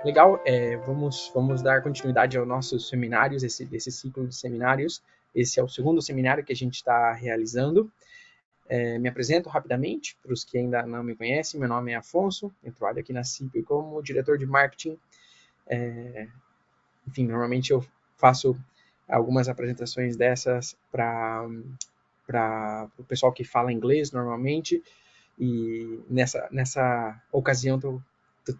Legal, vamos dar continuidade aos nossos seminários, esse ciclo de seminários. Esse é o segundo seminário que a gente está realizando. Me apresento rapidamente para os que ainda não me conhecem. Meu nome é Afonso, eu trabalho aqui na CIP como diretor de marketing. Enfim, normalmente eu faço algumas apresentações dessas para o pessoal que fala inglês normalmente, e nessa ocasião estou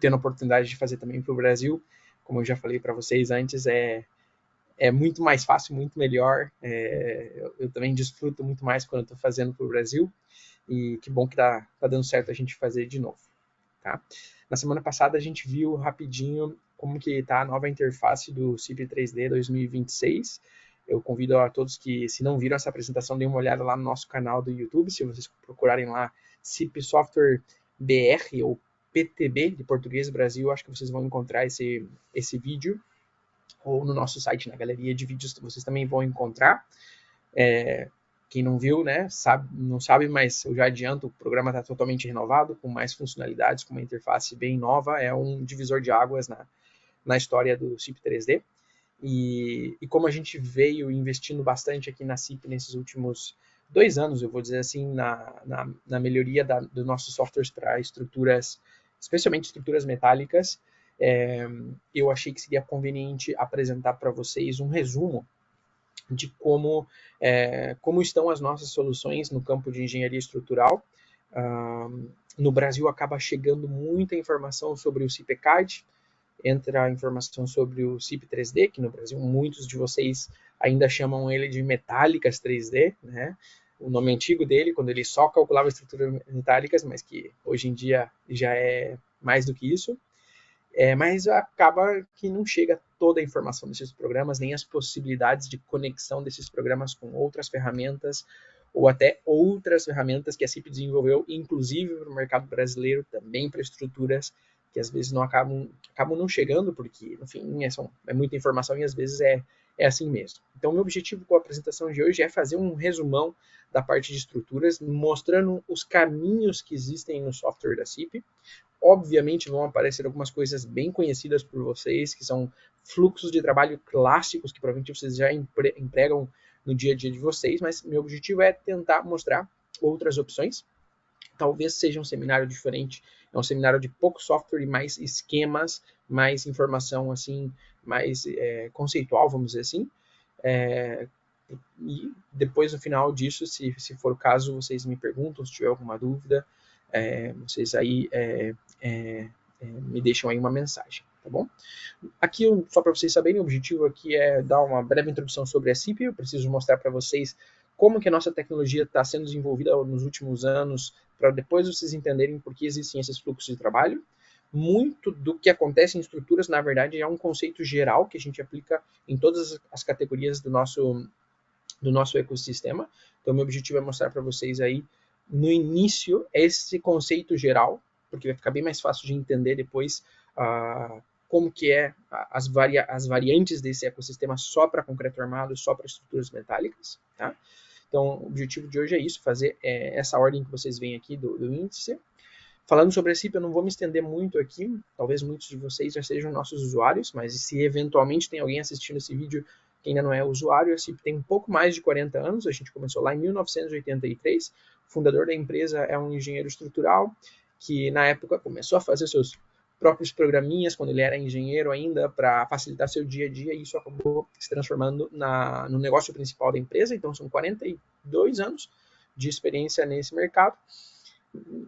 tendo a oportunidade de fazer também para o Brasil. Como eu já falei para vocês antes, é muito mais fácil, muito melhor. Eu também desfruto muito mais quando estou fazendo para o Brasil, e que bom que tá dando certo a gente fazer de novo. Tá? Na semana passada a gente viu rapidinho como que está a nova interface do CIP 3D 2026. Eu convido a todos que, se não viram essa apresentação, deem uma olhada lá no nosso canal do YouTube. Se vocês procurarem lá CIP Software BR ou PTB, de Português Brasil, acho que vocês vão encontrar esse vídeo. Ou no nosso site, na galeria de vídeos, vocês também vão encontrar. Quem não viu, né, não sabe, mas eu já adianto, o programa está totalmente renovado, com mais funcionalidades, com uma interface bem nova, é um divisor de águas na história do CIP 3D. E como a gente veio investindo bastante aqui na CIP nesses últimos 2 anos, eu vou dizer assim, na melhoria dos nossos softwares para estruturas, especialmente estruturas metálicas, eu achei que seria conveniente apresentar para vocês um resumo de como estão as nossas soluções no campo de engenharia estrutural. No Brasil acaba chegando muita informação sobre o CIPCAD, entra a informação sobre o CIP 3D, que no Brasil muitos de vocês ainda chamam ele de metálicas 3D, né? O nome antigo dele, quando ele só calculava estruturas metálicas, mas que hoje em dia já é mais do que isso. Mas acaba que não chega toda a informação desses programas, nem as possibilidades de conexão desses programas com outras ferramentas, ou até outras ferramentas que a CIP desenvolveu, inclusive para o mercado brasileiro, também para estruturas que às vezes não acabam não chegando, porque, enfim, é muita informação e às vezes é assim mesmo. Então, o meu objetivo com a apresentação de hoje é fazer um resumão da parte de estruturas, mostrando os caminhos que existem no software da CIP. Obviamente vão aparecer algumas coisas bem conhecidas por vocês, que são fluxos de trabalho clássicos que provavelmente vocês já empregam no dia a dia de vocês, mas meu objetivo é tentar mostrar outras opções. Talvez seja um seminário diferente, é um seminário de pouco software e mais esquemas, mais informação assim, mais conceitual, vamos dizer assim. E depois, no final disso, se for o caso, vocês me perguntam, se tiver alguma dúvida, vocês aí me deixam aí uma mensagem, tá bom? Aqui, só para vocês saberem, o objetivo aqui é dar uma breve introdução sobre a CIP. Eu preciso mostrar para vocês como que a nossa tecnologia está sendo desenvolvida nos últimos anos, para depois vocês entenderem por que existem esses fluxos de trabalho. Muito do que acontece em estruturas, na verdade, é um conceito geral que a gente aplica em todas as categorias do nosso ecossistema. Então, meu objetivo é mostrar para vocês aí, no início, esse conceito geral, porque vai ficar bem mais fácil de entender depois como que as variantes desse ecossistema só para concreto armado, só para estruturas metálicas, tá? Então, o objetivo de hoje é isso, fazer essa ordem que vocês veem aqui do índice. Falando sobre a CIP, eu não vou me estender muito aqui, talvez muitos de vocês já sejam nossos usuários, mas se eventualmente tem alguém assistindo esse vídeo que ainda não é usuário, a CIP tem um pouco mais de 40 anos, a gente começou lá em 1983, o fundador da empresa é um engenheiro estrutural, que na época começou a fazer seus próprios programinhas, quando ele era engenheiro ainda, para facilitar seu dia a dia, e isso acabou se transformando no negócio principal da empresa. Então são 42 anos de experiência nesse mercado.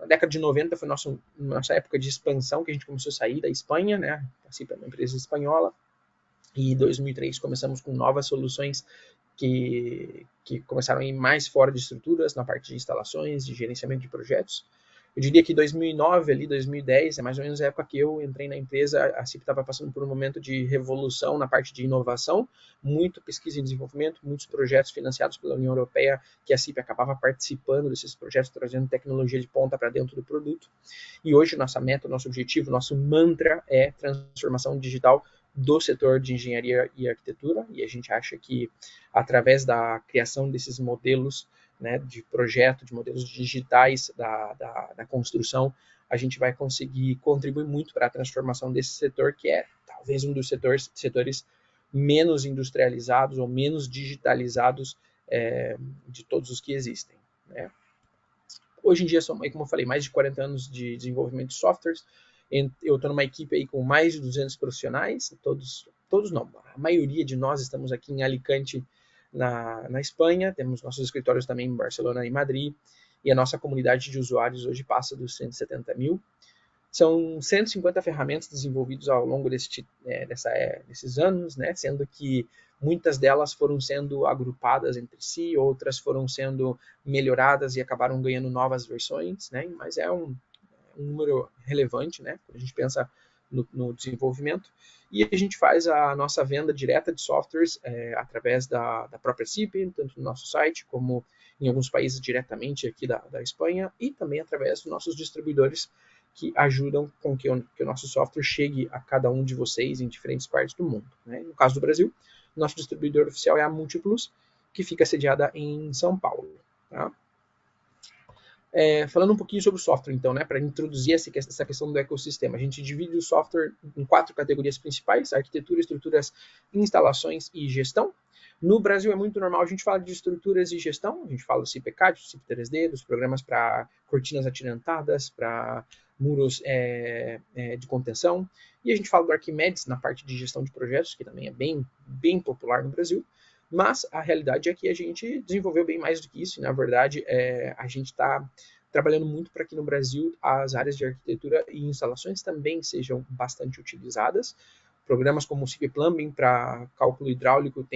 A década de 90 foi nossa época de expansão, que a gente começou a sair da Espanha, né? Assim, para uma empresa espanhola. E em 2003 começamos com novas soluções que começaram a ir mais fora de estruturas, na parte de instalações, de gerenciamento de projetos. Eu diria que 2009, ali 2010, é mais ou menos a época que eu entrei na empresa, a CIP estava passando por um momento de revolução na parte de inovação, muito pesquisa e desenvolvimento, muitos projetos financiados pela União Europeia, que a CIP acabava participando desses projetos, trazendo tecnologia de ponta para dentro do produto. E hoje nossa meta, nosso objetivo, nosso mantra é transformação digital do setor de engenharia e arquitetura, e a gente acha que através da criação desses modelos, né, de projeto, de modelos digitais da construção, a gente vai conseguir contribuir muito para a transformação desse setor, que é talvez um dos setores menos industrializados ou menos digitalizados de todos os que existem, né? Hoje em dia são, como eu falei, mais de 40 anos de desenvolvimento de softwares. Eu estou numa equipe aí com mais de 200 profissionais, todos não, a maioria de nós estamos aqui em Alicante, na Espanha, temos nossos escritórios também em Barcelona e Madrid, e a nossa comunidade de usuários hoje passa dos 170 mil. São 150 ferramentas desenvolvidas ao longo desses anos, né? Sendo que muitas delas foram sendo agrupadas entre si, outras foram sendo melhoradas e acabaram ganhando novas versões, né? Mas é um número relevante, né? Quando a gente pensa no desenvolvimento. E a gente faz a nossa venda direta de softwares através da própria CIP, tanto no nosso site como em alguns países diretamente aqui da Espanha, e também através dos nossos distribuidores que ajudam com que o nosso software chegue a cada um de vocês em diferentes partes do mundo, né? No caso do Brasil, nosso distribuidor oficial é a Múltiplos, que fica sediada em São Paulo, tá? Falando um pouquinho sobre o software, então, né, para introduzir essa questão do ecossistema. A gente divide o software em 4 categorias principais: arquitetura, estruturas, instalações e gestão. No Brasil é muito normal a gente falar de estruturas e gestão, a gente fala do CIPCAD, do CIP3D, dos programas para cortinas atirantadas, para muros de contenção, e a gente fala do Arquimedes na parte de gestão de projetos, que também é bem popular no Brasil. Mas a realidade é que a gente desenvolveu bem mais do que isso, e na verdade a gente está trabalhando muito para que no Brasil as áreas de arquitetura e instalações também sejam bastante utilizadas. Programas como o CIP Plumbing para cálculo hidráulico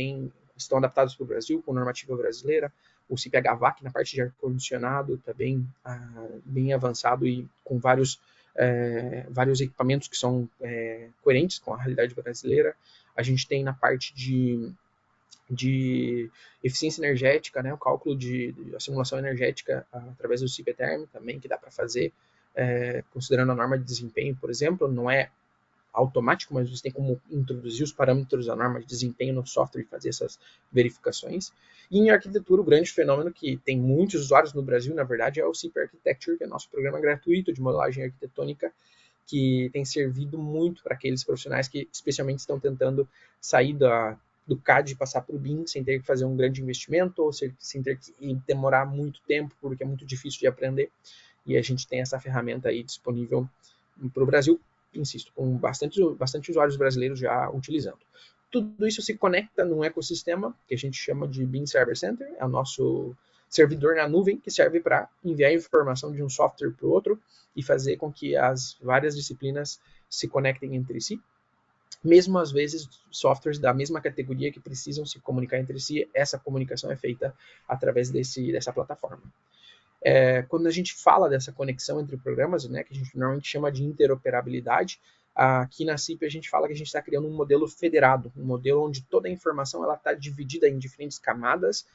estão adaptados para o Brasil, com normativa brasileira. O CIP HVAC na parte de ar-condicionado está bem avançado e com vários equipamentos que são coerentes com a realidade brasileira. A gente tem na parte de eficiência energética, né, o cálculo a simulação energética através do CIP-Term também, que dá para fazer, considerando a norma de desempenho, por exemplo. Não é automático, mas você tem como introduzir os parâmetros da norma de desempenho no software e fazer essas verificações. E em arquitetura, o grande fenômeno que tem muitos usuários no Brasil, na verdade, é o CIP Architecture, que é nosso programa gratuito de modelagem arquitetônica, que tem servido muito para aqueles profissionais que especialmente estão tentando sair do CAD e passar para o BIM sem ter que fazer um grande investimento ou sem ter que demorar muito tempo, porque é muito difícil de aprender. E a gente tem essa ferramenta aí disponível para o Brasil, insisto, com bastante usuários brasileiros já utilizando. Tudo isso se conecta num ecossistema que a gente chama de BIM Server Center, é o nosso servidor na nuvem que serve para enviar informação de um software para o outro e fazer com que as várias disciplinas se conectem entre si. Mesmo às vezes softwares da mesma categoria que precisam se comunicar entre si, essa comunicação é feita através dessa plataforma. Quando a gente fala dessa conexão entre programas, né, que a gente normalmente chama de interoperabilidade, aqui na CIP a gente fala que a gente está criando um modelo federado, um modelo onde toda a informação está dividida em diferentes camadas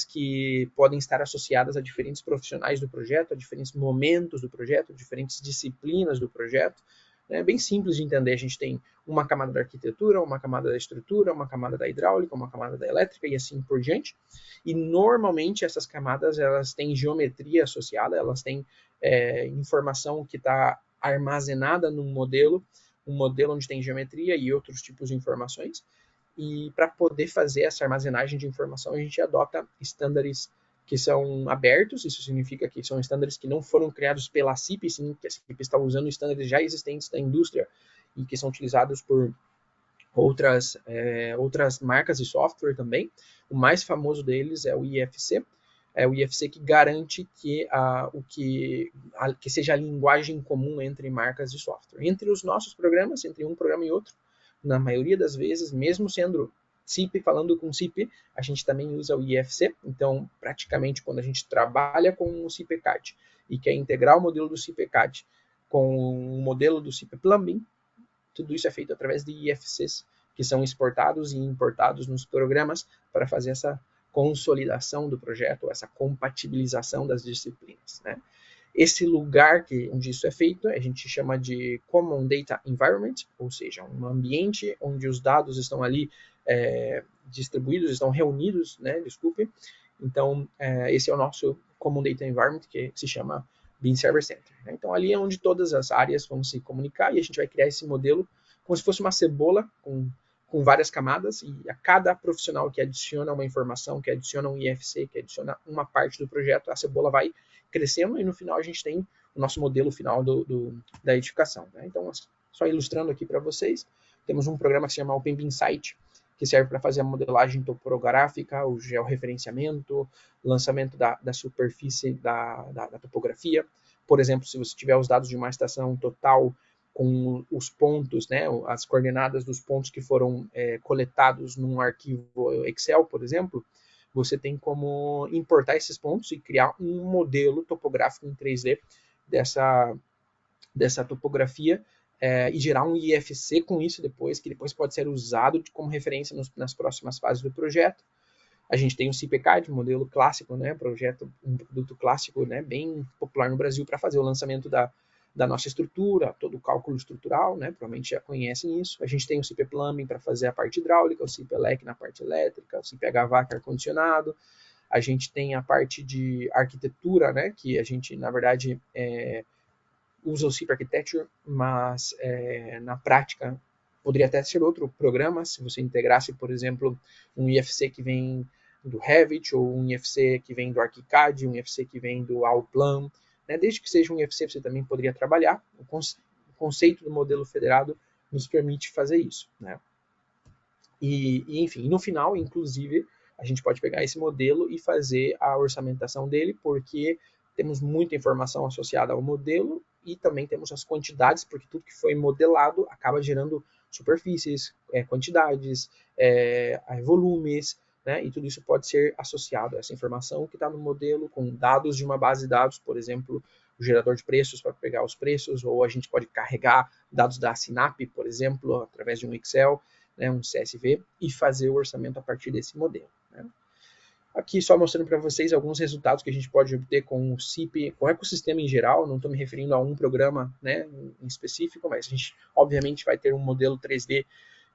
que podem estar associadas a diferentes profissionais do projeto, a diferentes momentos do projeto, diferentes disciplinas do projeto. É bem simples de entender. A gente tem uma camada da arquitetura, uma camada da estrutura, uma camada da hidráulica, uma camada da elétrica e assim por diante. E normalmente essas camadas elas têm geometria associada, elas têm informação que está armazenada num modelo, um modelo onde tem geometria e outros tipos de informações. E para poder fazer essa armazenagem de informação, a gente adota estándares que são abertos. Isso significa que são estándares que não foram criados pela CIP, sim que a CIP está usando estándares já existentes da indústria e que são utilizados por outras marcas de software também. O mais famoso deles é o IFC. É o IFC que garante que seja a linguagem comum entre marcas de software. Entre os nossos programas, entre um programa e outro, na maioria das vezes, mesmo sendo CIP falando com CIP, a gente também usa o IFC. Então, praticamente, quando a gente trabalha com o CIPCAD e quer integrar o modelo do CIPCAD com o modelo do CIP Plumbing, tudo isso é feito através de IFCs, que são exportados e importados nos programas para fazer essa consolidação do projeto, essa compatibilização das disciplinas, né? Esse lugar onde isso é feito, a gente chama de Common Data Environment, ou seja, um ambiente onde os dados estão ali distribuídos, estão reunidos, né? Desculpe. Então, esse é o nosso Common Data Environment, que se chama Bean Server Center. Né? Então, ali é onde todas as áreas vão se comunicar e a gente vai criar esse modelo como se fosse uma cebola com várias camadas, e a cada profissional que adiciona uma informação, que adiciona um IFC, que adiciona uma parte do projeto, a cebola vai crescendo e no final a gente tem o nosso modelo final da edificação. Né? Então, só ilustrando aqui para vocês, temos um programa que se chama OpenBeanSight, que serve para fazer a modelagem topográfica, o georreferenciamento, lançamento da superfície da topografia. Por exemplo, se você tiver os dados de uma estação total com os pontos, né, as coordenadas dos pontos que foram coletados num arquivo Excel, por exemplo, você tem como importar esses pontos e criar um modelo topográfico em 3D dessa topografia e gerar um IFC com isso depois, que depois pode ser usado como referência nas próximas fases do projeto. A gente tem o CPCAD, modelo clássico, né, um produto clássico, né, bem popular no Brasil para fazer o lançamento da nossa estrutura, todo o cálculo estrutural, né, provavelmente já conhecem isso. A gente tem o CP Plumbing para fazer a parte hidráulica, o CP Elec na parte elétrica, o CP HVAC ar-condicionado. A gente tem a parte de arquitetura, né, que a gente, na verdade, usa o CP Architecture, mas na prática poderia até ser outro programa, se você integrasse, por exemplo, um IFC que vem do Revit, ou um IFC que vem do ArchiCAD, um IFC que vem do Allplan, né? Desde que seja um IFC, você também poderia trabalhar. O conceito do modelo federado nos permite fazer isso, né? Enfim, no final, inclusive, a gente pode pegar esse modelo e fazer a orçamentação dele, porque temos muita informação associada ao modelo e também temos as quantidades, porque tudo que foi modelado acaba gerando superfícies, quantidades, volumes, né? E tudo isso pode ser associado a essa informação que está no modelo com dados de uma base de dados, por exemplo, o gerador de preços para pegar os preços, ou a gente pode carregar dados da Sinap, por exemplo, através de um Excel, né, um CSV, e fazer o orçamento a partir desse modelo. Né? Aqui só mostrando para vocês alguns resultados que a gente pode obter com o CIP, com o ecossistema em geral, não estou me referindo a um programa, né, em específico, mas a gente obviamente vai ter um modelo 3D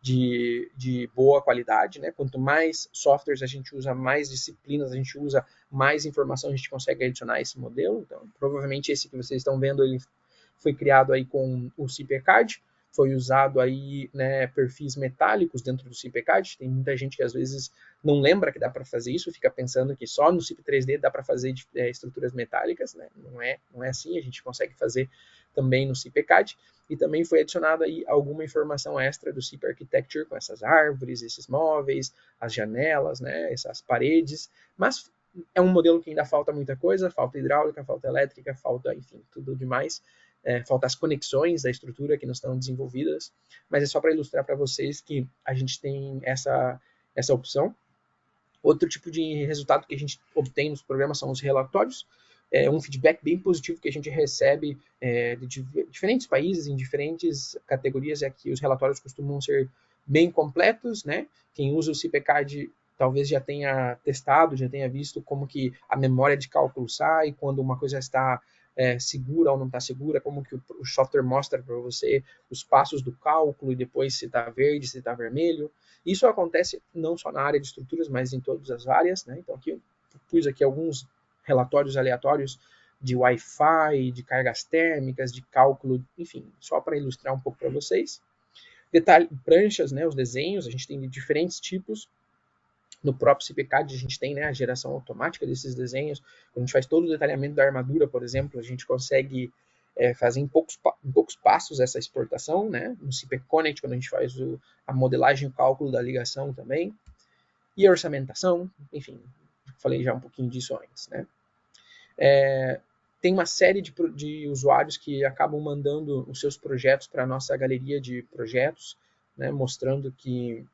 de boa qualidade, né? Quanto mais softwares a gente usa, mais disciplinas a gente usa, mais informação a gente consegue adicionar a esse modelo. Então, provavelmente esse que vocês estão vendo, ele foi criado aí com o CPCAD, foi usado aí, né, perfis metálicos dentro do CPCAD. Tem muita gente que às vezes não lembra que dá para fazer isso, fica pensando que só no CIP 3D dá para fazer estruturas metálicas, né? Não é assim, a gente consegue fazer também no CPCAD. E também foi adicionada aí alguma informação extra do CIP Architecture, com essas árvores, esses móveis, as janelas, né, essas paredes, mas é um modelo que ainda falta muita coisa, falta hidráulica, falta elétrica, falta, enfim, tudo demais. Falta as conexões da estrutura que não estão desenvolvidas, mas é só para ilustrar para vocês que a gente tem essa opção. Outro tipo de resultado que a gente obtém nos programas são os relatórios, um feedback bem positivo que a gente recebe de diferentes países, em diferentes categorias, é que os relatórios costumam ser bem completos, né? Quem usa o CPCAD talvez já tenha testado, já tenha visto como que a memória de cálculo sai, quando uma coisa está segura ou não está segura, como que o software mostra para você os passos do cálculo e depois se está verde, se está vermelho. Isso acontece não só na área de estruturas, mas em todas as áreas, né? Então aqui eu pus aqui alguns relatórios aleatórios de Wi-Fi, de cargas térmicas, de cálculo, enfim, só para ilustrar um pouco para vocês. Pranchas, né, os desenhos, a gente tem de diferentes tipos. No próprio CPCAD a gente tem, né, a geração automática desses desenhos. Quando a gente faz todo o detalhamento da armadura, por exemplo, a gente consegue fazer em poucos passos essa exportação, né? No CP Connect, quando a gente faz a modelagem e o cálculo da ligação também. E a orçamentação, enfim, falei já um pouquinho disso antes, né? Tem uma série de usuários que acabam mandando os seus projetos para a nossa galeria de projetos, né, mostrando que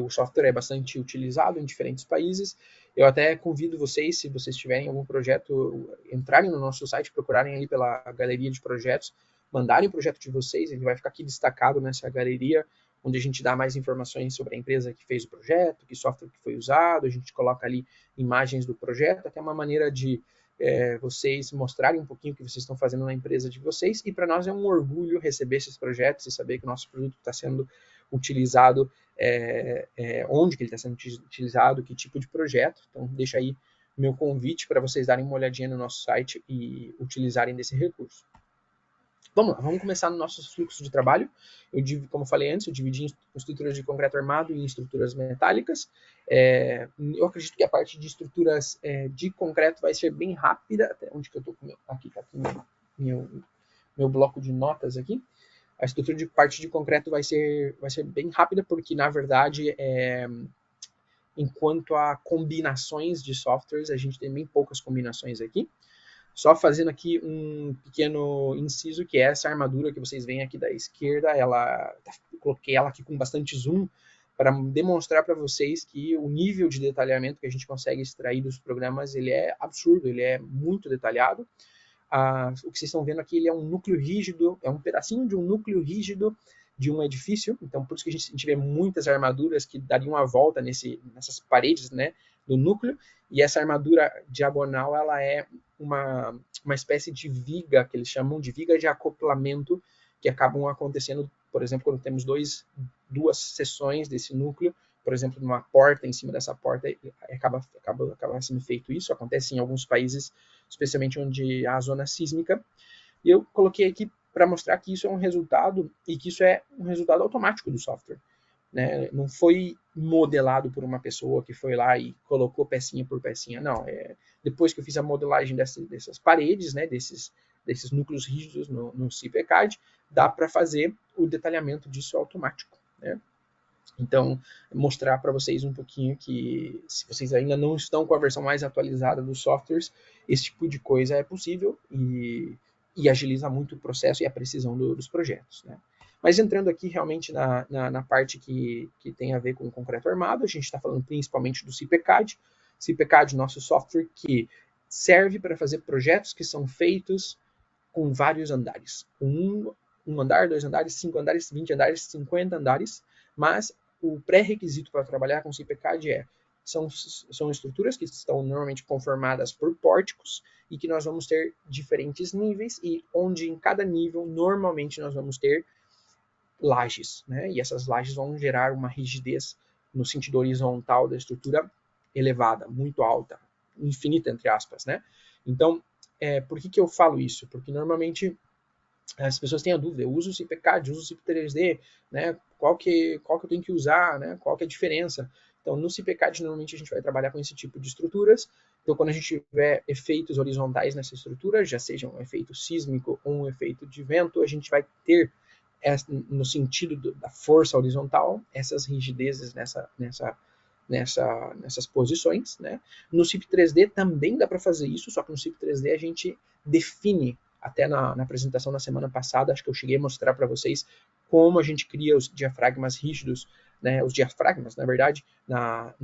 o software é bastante utilizado em diferentes países. Eu até convido vocês, se vocês tiverem algum projeto, entrarem no nosso site, procurarem ali pela galeria de projetos, mandarem o projeto de vocês, ele vai ficar aqui destacado nessa galeria, onde a gente dá mais informações sobre a empresa que fez o projeto, que software que foi usado, a gente coloca ali imagens do projeto, até uma maneira de vocês mostrarem um pouquinho o que vocês estão fazendo na empresa de vocês, e para nós é um orgulho receber esses projetos e saber que o nosso produto está sendo utilizado, onde que ele está sendo utilizado, que tipo de projeto. Então, deixa aí meu convite para vocês darem uma olhadinha no nosso site e utilizarem desse recurso. Vamos lá, vamos começar no nosso fluxo de trabalho. Como eu falei antes, eu dividi em estruturas de concreto armado e em estruturas metálicas. Eu acredito que a parte de estruturas de concreto vai ser bem rápida. Até onde que eu estou? Aqui está meu bloco de notas aqui. A estrutura de parte de concreto vai ser bem rápida, porque, na verdade, enquanto a combinações de softwares, a gente tem bem poucas combinações aqui. Só fazendo aqui um pequeno inciso, que é essa armadura que vocês veem aqui da esquerda, coloquei ela aqui com bastante zoom, para demonstrar para vocês que o nível de detalhamento que a gente consegue extrair dos programas, ele é absurdo, ele é muito detalhado. O que vocês estão vendo aqui, ele é um núcleo rígido, é um pedacinho de um núcleo rígido de um edifício, então por isso que a gente vê muitas armaduras que dariam a volta nessas paredes, né, do núcleo, e essa armadura diagonal, ela é uma espécie de viga, que eles chamam de viga de acoplamento, que acabam acontecendo, por exemplo, quando temos duas seções desse núcleo, por exemplo, numa porta, em cima dessa porta, acaba sendo feito isso, acontece em alguns países, especialmente onde há a zona sísmica, e eu coloquei aqui para mostrar que isso é um resultado, e que isso é um resultado automático do software. Né? Não foi modelado por uma pessoa que foi lá e colocou pecinha por pecinha, não. Depois que eu fiz a modelagem dessas paredes, né, desses núcleos rígidos no CIPCAD, dá para fazer o detalhamento disso automático. Né? Então, mostrar para vocês um pouquinho que, se vocês ainda não estão com a versão mais atualizada dos softwares, esse tipo de coisa é possível e agiliza muito o processo e a precisão dos projetos. Né? Mas entrando aqui realmente na parte que tem a ver com o concreto armado, a gente está falando principalmente do CIPCAD. CIPCAD, nosso software que serve para fazer projetos que são feitos com vários andares. Um andar, 2 andares, 5 andares, 20 andares, 50 andares, mas o pré-requisito para trabalhar com CIPCAD são estruturas que estão normalmente conformadas por pórticos e que nós vamos ter diferentes níveis e onde em cada nível normalmente nós vamos ter lajes, né? E essas lajes vão gerar uma rigidez no sentido horizontal da estrutura elevada, muito alta, infinita entre aspas, né? Então, por que eu falo isso? Porque normalmente as pessoas têm a dúvida, eu uso o CIPCAD, uso o CIP3D, né? Qual que eu tenho que usar, né? Qual que é a diferença? Então, no CIPCAD, normalmente a gente vai trabalhar com esse tipo de estruturas. Então, quando a gente tiver efeitos horizontais nessa estrutura, já seja um efeito sísmico ou um efeito de vento, a gente vai ter, no sentido da força horizontal, essas rigidezes nessas posições. Né? No CIP3D também dá para fazer isso, só que no CIP3D a gente define, até na apresentação na semana passada, acho que eu cheguei a mostrar para vocês como a gente cria os diafragmas rígidos, né, os diafragmas, na verdade, na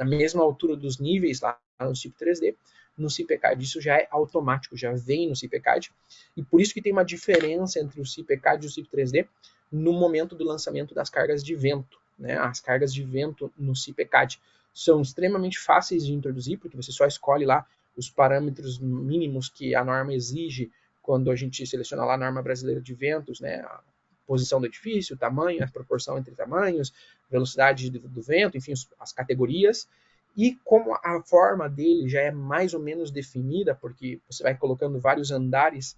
mesma altura dos níveis lá no CIP3D, no CIPCAD. Isso já é automático, já vem no CIPCAD, e por isso que tem uma diferença entre o CIPCAD e o CIP3D no momento do lançamento das cargas de vento. Né? As cargas de vento no CIPCAD são extremamente fáceis de introduzir, porque você só escolhe lá os parâmetros mínimos que a norma exige quando a gente seleciona lá a norma brasileira de ventos, né? A posição do edifício, o tamanho, a proporção entre tamanhos, velocidade do vento, enfim, as categorias. E como a forma dele já é mais ou menos definida, porque você vai colocando vários andares,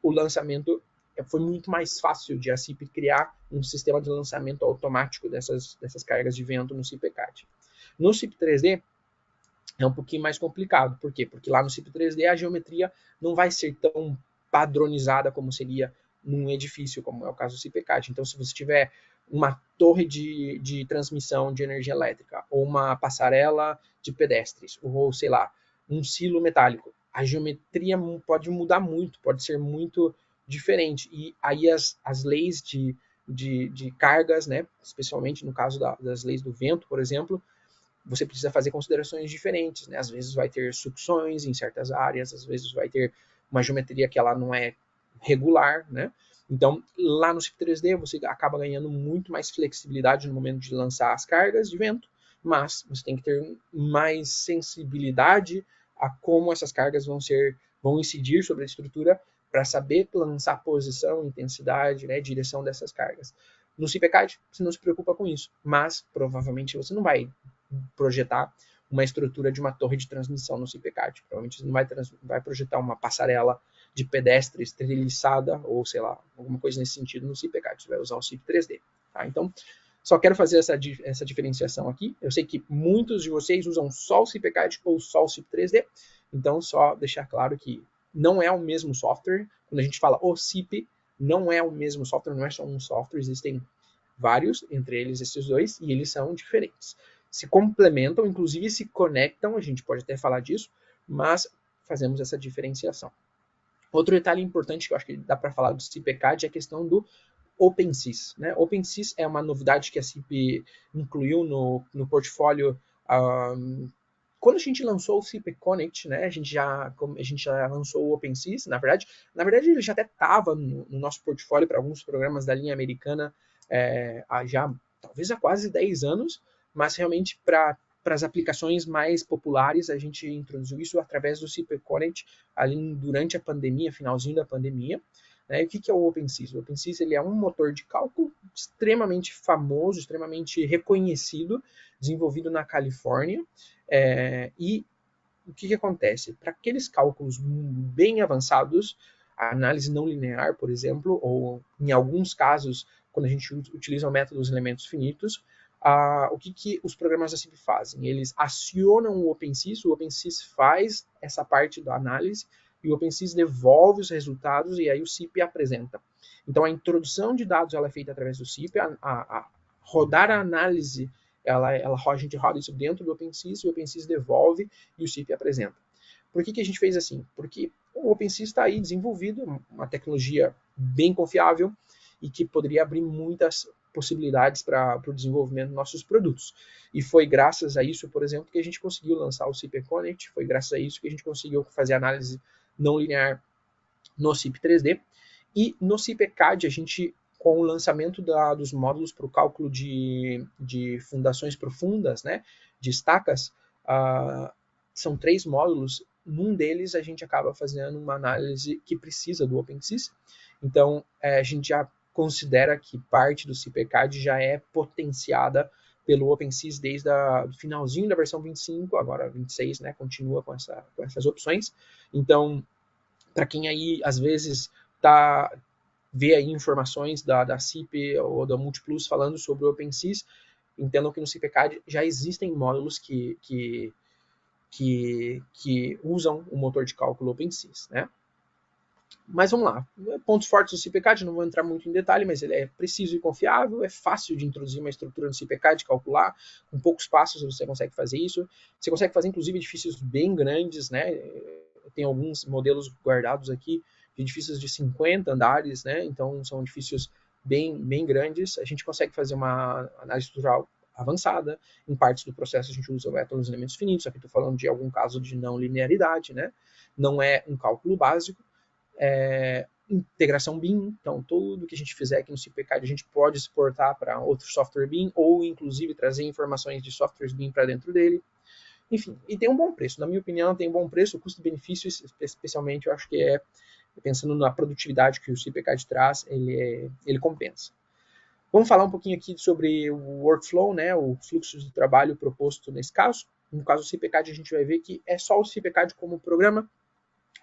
o lançamento foi muito mais fácil de a CIP criar um sistema de lançamento automático dessas cargas de vento no CIPCAD. No CIP3D, é um pouquinho mais complicado. Por quê? Porque lá no CIP3D a geometria não vai ser tão padronizada como seria num edifício, como é o caso do CIPCAD. Então, se você tiver uma torre de transmissão de energia elétrica, ou uma passarela de pedestres, ou, sei lá, um silo metálico, a geometria pode mudar muito, pode ser muito diferente. E aí as leis de cargas, né, especialmente no caso das leis do vento, por exemplo, você precisa fazer considerações diferentes, né? Às vezes vai ter sucções em certas áreas, às vezes vai ter uma geometria que ela não é regular, né? Então, lá no CIP3D, você acaba ganhando muito mais flexibilidade no momento de lançar as cargas de vento, mas você tem que ter mais sensibilidade a como essas cargas vão incidir sobre a estrutura para saber lançar posição, intensidade, né, direção dessas cargas. No CIPCAD, você não se preocupa com isso, mas provavelmente você não vai projetar uma estrutura de uma torre de transmissão no CIPCAD. Provavelmente você não vai projetar uma passarela de pedestre estreliçada, ou sei lá, alguma coisa nesse sentido no CIPCAD. Você vai usar o CIP 3D. Tá? Então, só quero fazer essa diferenciação aqui. Eu sei que muitos de vocês usam só o CIPCAD ou só o CIP 3D, então só deixar claro que não é o mesmo software. Quando a gente fala o CIP, não é o mesmo software, não é só um software, existem vários, entre eles esses dois, e eles são diferentes. Se complementam, inclusive se conectam, a gente pode até falar disso, mas fazemos essa diferenciação. Outro detalhe importante que eu acho que dá para falar do CIPCAD é a questão do OpenSys. Né? OpenSys é uma novidade que a CIP incluiu no portfólio. Quando a gente lançou o CIP Connect, né, a gente já lançou o OpenSys, na verdade ele já até estava no nosso portfólio para alguns programas da linha americana talvez há quase 10 anos, mas realmente para as aplicações mais populares, a gente introduziu isso através do CIP Connect ali durante a pandemia, finalzinho da pandemia. Né? E o que é o OpenSys? O OpenSys ele é um motor de cálculo extremamente famoso, extremamente reconhecido, desenvolvido na Califórnia. E o que acontece? Para aqueles cálculos bem avançados, a análise não linear, por exemplo, ou em alguns casos, quando a gente utiliza o método dos elementos finitos, o que os programas da CIP fazem? Eles acionam o OpenSys faz essa parte da análise, e o OpenSys devolve os resultados e aí o CIP apresenta. Então a introdução de dados ela é feita através do CIP, rodar a análise, a gente roda isso dentro do OpenSys, o OpenSys devolve e o CIP apresenta. Por que a gente fez assim? Porque o OpenSys está aí desenvolvido, uma tecnologia bem confiável e que poderia abrir muitas possibilidades para o desenvolvimento dos nossos produtos. E foi graças a isso, por exemplo, que a gente conseguiu lançar o CIP Connect, foi graças a isso que a gente conseguiu fazer análise não linear no CIP 3D. E no CIPCAD, a gente, com o lançamento dos módulos para o cálculo de fundações profundas, né, de estacas, são 3 módulos. Num deles, a gente acaba fazendo uma análise que precisa do OpenSys. Então, a gente já considera que parte do CIPCAD já é potenciada pelo OpenSys desde o finalzinho da versão 25, agora 26, né, continua com essas opções. Então, para quem aí, às vezes, vê aí informações da CIP ou da Multiplus falando sobre o OpenSys, entendam que no CIPCAD já existem módulos que usam o motor de cálculo OpenSys, né? Mas vamos lá. Pontos fortes do CIPCAD, não vou entrar muito em detalhe, mas ele é preciso e confiável, é fácil de introduzir uma estrutura no CIPCAD, calcular, com poucos passos você consegue fazer isso. Você consegue fazer, inclusive, edifícios bem grandes, né? Tem alguns modelos guardados aqui de edifícios de 50 andares, né? Então, são edifícios bem grandes. A gente consegue fazer uma análise estrutural avançada. Em partes do processo, a gente usa o método dos elementos finitos. Aqui estou falando de algum caso de não linearidade, né? Não é um cálculo básico. Integração BIM, então tudo que a gente fizer aqui no CIPCAD a gente pode exportar para outro software BIM ou inclusive trazer informações de softwares BIM para dentro dele. Enfim, e tem um bom preço, na minha opinião tem um bom preço, o custo-benefício especialmente eu acho que pensando na produtividade que o CIPCAD traz, ele compensa. Vamos falar um pouquinho aqui sobre o workflow, né, o fluxo de trabalho proposto nesse caso. No caso do CIPCAD a gente vai ver que é só o CIPCAD como programa,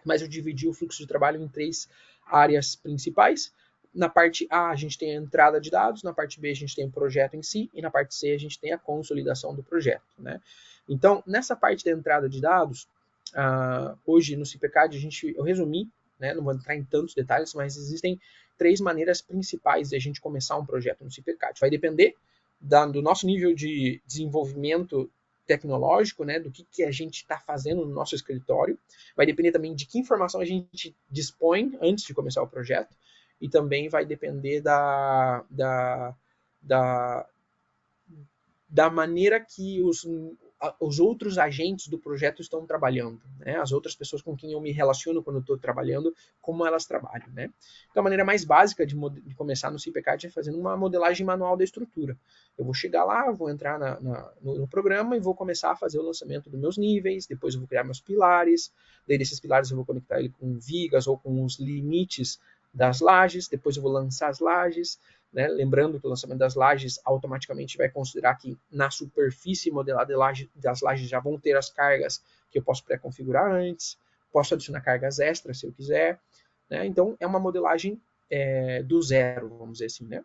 mas eu dividi o fluxo de trabalho em 3 áreas principais. Na parte A, a gente tem a entrada de dados, na parte B, a gente tem o projeto em si, e na parte C, a gente tem a consolidação do projeto. Né? Então, nessa parte da entrada de dados, hoje no CIPCAD, eu resumi, né, não vou entrar em tantos detalhes, mas existem 3 maneiras principais de a gente começar um projeto no CIPCAD. Vai depender do nosso nível de desenvolvimento tecnológico, né, do que a gente está fazendo no nosso escritório, vai depender também de que informação a gente dispõe antes de começar o projeto, e também vai depender da maneira que os outros agentes do projeto estão trabalhando, né? As outras pessoas com quem eu me relaciono quando eu estou trabalhando, como elas trabalham, né? Então, a maneira mais básica de começar no CIPCAD é fazendo uma modelagem manual da estrutura. Eu vou chegar lá, vou entrar no programa e vou começar a fazer o lançamento dos meus níveis, depois eu vou criar meus pilares, daí desses pilares eu vou conectar ele com vigas ou com os limites das lajes, depois eu vou lançar as lajes, né? Lembrando que o lançamento das lajes automaticamente vai considerar que na superfície modelada das lajes já vão ter as cargas que eu posso pré-configurar antes, posso adicionar cargas extras se eu quiser, né? Então é uma modelagem do zero, vamos dizer assim, né?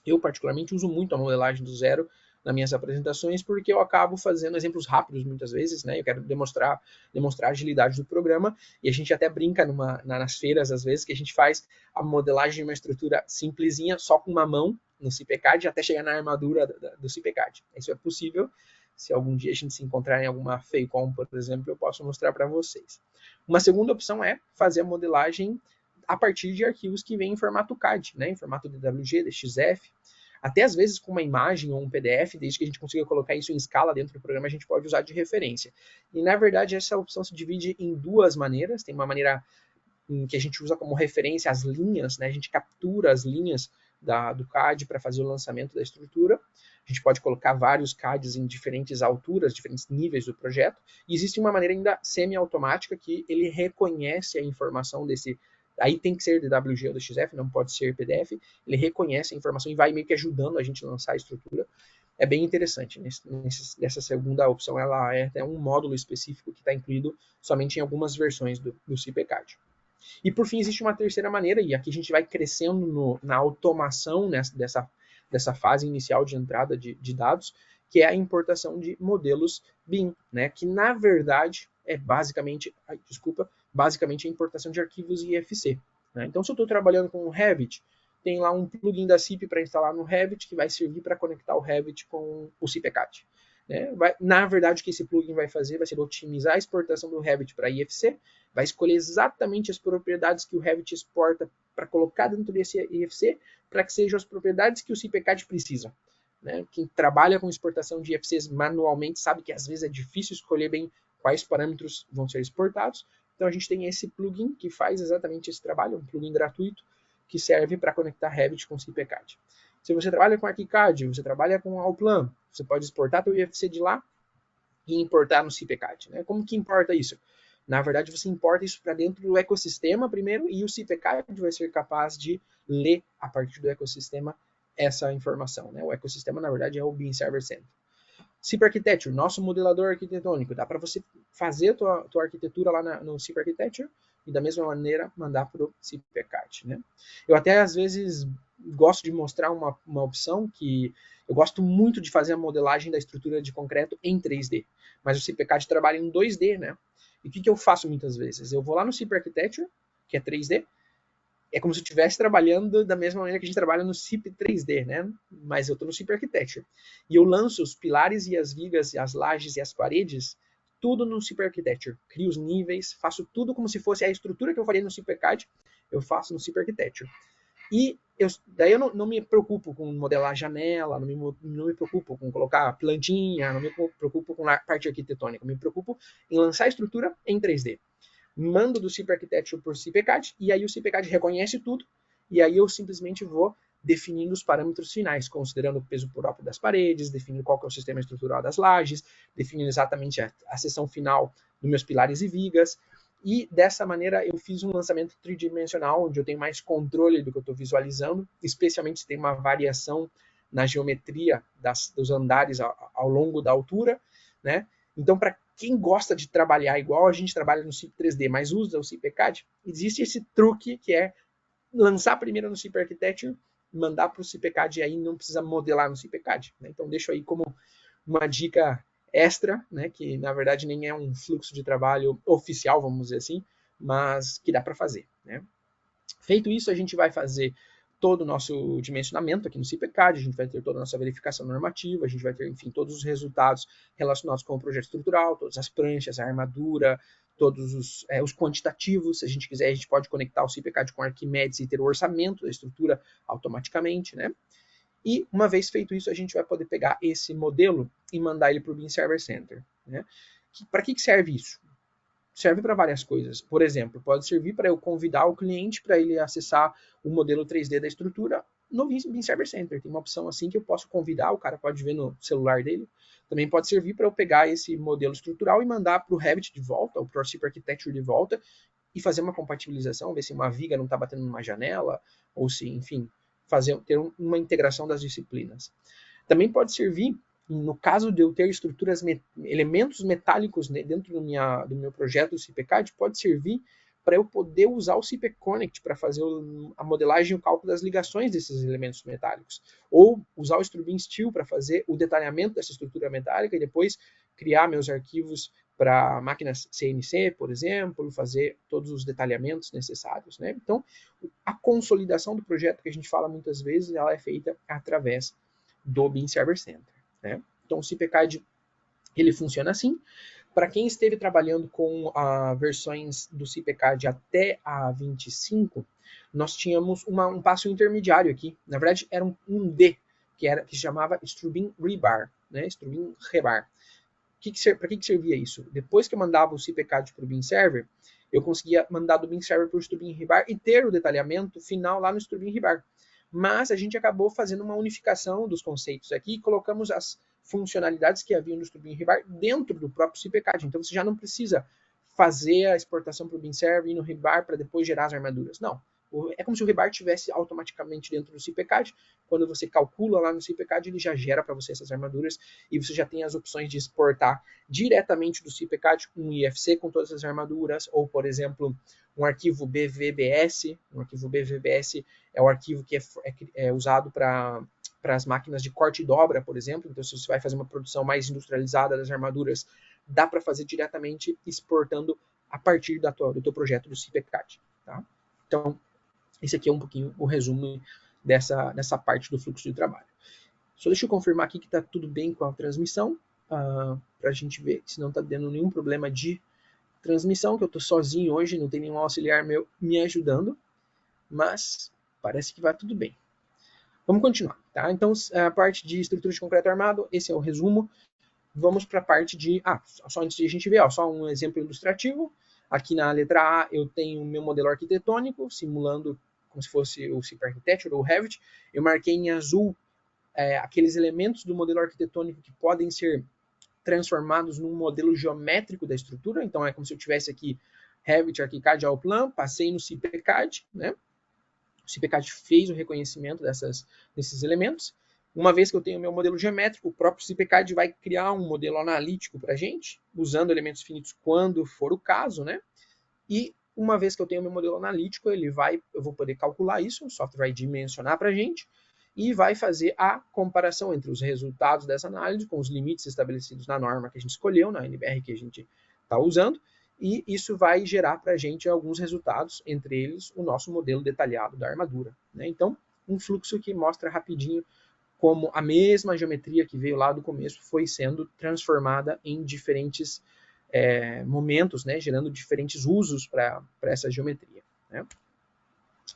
Eu particularmente uso muito a modelagem do zero nas minhas apresentações, porque eu acabo fazendo exemplos rápidos muitas vezes, né? Eu quero demonstrar a agilidade do programa, e a gente até brinca nas feiras, às vezes, que a gente faz a modelagem de uma estrutura simplesinha, só com uma mão no CIPCAD, até chegar na armadura do CIPCAD. Isso é possível. Se algum dia a gente se encontrar em alguma FEICOM, por exemplo, eu posso mostrar para vocês. Uma segunda opção é fazer a modelagem a partir de arquivos que vêm em formato CAD, né? Em formato DWG, DXF, até às vezes com uma imagem ou um PDF, desde que a gente consiga colocar isso em escala dentro do programa, a gente pode usar de referência. E na verdade essa opção se divide em duas maneiras. Tem uma maneira em que a gente usa como referência as linhas, né? A gente captura as linhas do CAD para fazer o lançamento da estrutura. A gente pode colocar vários CADs em diferentes alturas, diferentes níveis do projeto. E existe uma maneira ainda semi-automática que ele reconhece a informação desse. Aí tem que ser DWG ou DXF, não pode ser PDF. Ele reconhece a informação e vai meio que ajudando a gente a lançar a estrutura. É bem interessante. Nessa segunda opção, ela é até um módulo específico que está incluído somente em algumas versões do CIPCAD. E por fim, existe uma terceira maneira, e aqui a gente vai crescendo na automação dessa fase inicial de entrada de dados, que é a importação de modelos BIM, né? Que na verdade é basicamente a importação de arquivos IFC. Né? Então, se eu estou trabalhando com o Revit, tem lá um plugin da CIP para instalar no Revit que vai servir para conectar o Revit com o CIPCAD. Né? Na verdade, o que esse plugin vai fazer vai ser otimizar a exportação do Revit para IFC, vai escolher exatamente as propriedades que o Revit exporta para colocar dentro desse IFC, para que sejam as propriedades que o CIPCAD precisa. Né? Quem trabalha com exportação de IFCs manualmente sabe que às vezes é difícil escolher bem quais parâmetros vão ser exportados. Então a gente tem esse plugin que faz exatamente esse trabalho, um plugin gratuito que serve para conectar Revit com o CIPCAD. Se você trabalha com ArchiCAD, você trabalha com Allplan, você pode exportar o IFC de lá e importar no CIPCAD. Né? Como que importa isso? Na verdade, você importa isso para dentro do ecossistema primeiro e o CIPCAD vai ser capaz de ler a partir do ecossistema essa informação. Né? O ecossistema, na verdade, é o BIM Server Center. CIP Architecture, nosso modelador arquitetônico. Dá para você fazer a tua arquitetura lá no CIP Architecture e da mesma maneira mandar para o CIPCAD. Né? Eu até, às vezes, gosto de mostrar uma opção que eu gosto muito de fazer a modelagem da estrutura de concreto em 3D, mas o CIPCAD trabalha em 2D, né? E o que eu faço muitas vezes? Eu vou lá no CIP Architecture, que é 3D, é como se eu estivesse trabalhando da mesma maneira que a gente trabalha no CIP 3D, né? Mas eu estou no CIP Architecture. E eu lanço os pilares e as vigas, e as lajes e as paredes, tudo no CIP Architecture. Crio os níveis, faço tudo como se fosse a estrutura que eu faria no CIPCAD, eu faço no CIP Architecture. E daí eu não me preocupo com modelar janela, não me preocupo com colocar plantinha, não me preocupo com a parte arquitetônica, me preocupo em lançar a estrutura em 3D. Mando do CIP Architecture por CIPCAD, e aí o CIPCAD reconhece tudo, e aí eu simplesmente vou definindo os parâmetros finais, considerando o peso próprio das paredes, definindo qual que é o sistema estrutural das lajes, definindo exatamente a seção final dos meus pilares e vigas, e dessa maneira eu fiz um lançamento tridimensional, onde eu tenho mais controle do que eu estou visualizando, especialmente se tem uma variação na geometria dos andares ao longo da altura, né? Então, para quem gosta de trabalhar igual a gente trabalha no CIP 3D, mas usa o CIPCAD, existe esse truque que é lançar primeiro no CIP Architecture, mandar para o CIPCAD e aí não precisa modelar no CIPCAD. Né? Então, deixo aí como uma dica extra, né, que na verdade nem é um fluxo de trabalho oficial, vamos dizer assim, mas que dá para fazer. Né? Feito isso, a gente vai fazer todo o nosso dimensionamento aqui no CIPCAD, a gente vai ter toda a nossa verificação normativa, a gente vai ter, enfim, todos os resultados relacionados com o projeto estrutural, todas as pranchas, a armadura, todos os quantitativos. Se a gente quiser, a gente pode conectar o CIPCAD com Arquimedes e ter o orçamento da estrutura automaticamente, né? E uma vez feito isso, a gente vai poder pegar esse modelo e mandar ele para o BIM Server Center. Né? Para que serve isso? Serve para várias coisas. Por exemplo, pode servir para eu convidar o cliente para ele acessar o modelo 3D da estrutura no BIM Server Center. Tem uma opção assim que eu posso convidar, o cara pode ver no celular dele. Também pode servir para eu pegar esse modelo estrutural e mandar para o Revit de volta, ou para o CIP Architecture de volta, e fazer uma compatibilização, ver se uma viga não está batendo numa janela, ou se, enfim, ter uma integração das disciplinas. Também pode servir, no caso de eu ter elementos metálicos dentro do meu projeto do CIPCAD, pode servir para eu poder usar o CIPConnect para fazer a modelagem e o cálculo das ligações desses elementos metálicos. Ou usar o Strubin Steel para fazer o detalhamento dessa estrutura metálica e depois criar meus arquivos para máquinas CNC, por exemplo, fazer todos os detalhamentos necessários, né? Então, a consolidação do projeto que a gente fala muitas vezes, ela é feita através do BIM Server Center, né? Então, o CIPCAD, ele funciona assim. Para quem esteve trabalhando com versões do CIPCAD até a 25, nós tínhamos um passo intermediário aqui. Na verdade, era um D, que se chamava Strubin Rebar, né? Strubin Rebar. Para que servia isso? Depois que eu mandava o CIPCAD para o BIM Server, eu conseguia mandar do BIM Server para o Strubin Rebar e ter o detalhamento final lá no Strubin Rebar. Mas a gente acabou fazendo uma unificação dos conceitos aqui e colocamos as funcionalidades que haviam no Strubin Rebar dentro do próprio CIPCAD. Então você já não precisa fazer a exportação para o BIM Server e no Rebar para depois gerar as armaduras. Não. É como se o Rebar estivesse automaticamente dentro do CIPCAD. Quando você calcula lá no CIPCAD, ele já gera para você essas armaduras e você já tem as opções de exportar diretamente do CIPCAD um IFC com todas as armaduras, ou, por exemplo, um arquivo BVBS. Um arquivo BVBS é o arquivo que é usado para as máquinas de corte e dobra, por exemplo. Então, se você vai fazer uma produção mais industrializada das armaduras, dá para fazer diretamente exportando a partir do teu projeto do CIPCAD. Tá? Então, esse aqui é um pouquinho o resumo dessa parte do fluxo de trabalho. Só deixa eu confirmar aqui que está tudo bem com a transmissão, para a gente ver se não está dando nenhum problema de transmissão, que eu estou sozinho hoje, não tem nenhum auxiliar meu me ajudando, mas parece que vai tudo bem. Vamos continuar, tá? Então, a parte de estrutura de concreto armado, esse é o resumo. Vamos para a parte de... só antes de a gente ver, só um exemplo ilustrativo. Aqui na letra A eu tenho o meu modelo arquitetônico, simulando como se fosse o CIP Architecture ou o Revit. Eu marquei em azul aqueles elementos do modelo arquitetônico que podem ser transformados num modelo geométrico da estrutura. Então, é como se eu tivesse aqui Revit, ArchiCAD, Allplan, passei no CIPCAD, né? O CIPCAD fez o reconhecimento desses elementos. Uma vez que eu tenho o meu modelo geométrico, o próprio CIPCAD vai criar um modelo analítico para a gente, usando elementos finitos quando for o caso, né? E uma vez que eu tenho o meu modelo analítico, eu vou poder calcular isso, o software vai dimensionar para a gente, e vai fazer a comparação entre os resultados dessa análise com os limites estabelecidos na norma que a gente escolheu, na NBR que a gente está usando, e isso vai gerar para a gente alguns resultados, entre eles o nosso modelo detalhado da armadura, né? Então, um fluxo que mostra rapidinho como a mesma geometria que veio lá do começo foi sendo transformada em diferentes momentos, né, gerando diferentes usos para essa geometria, né?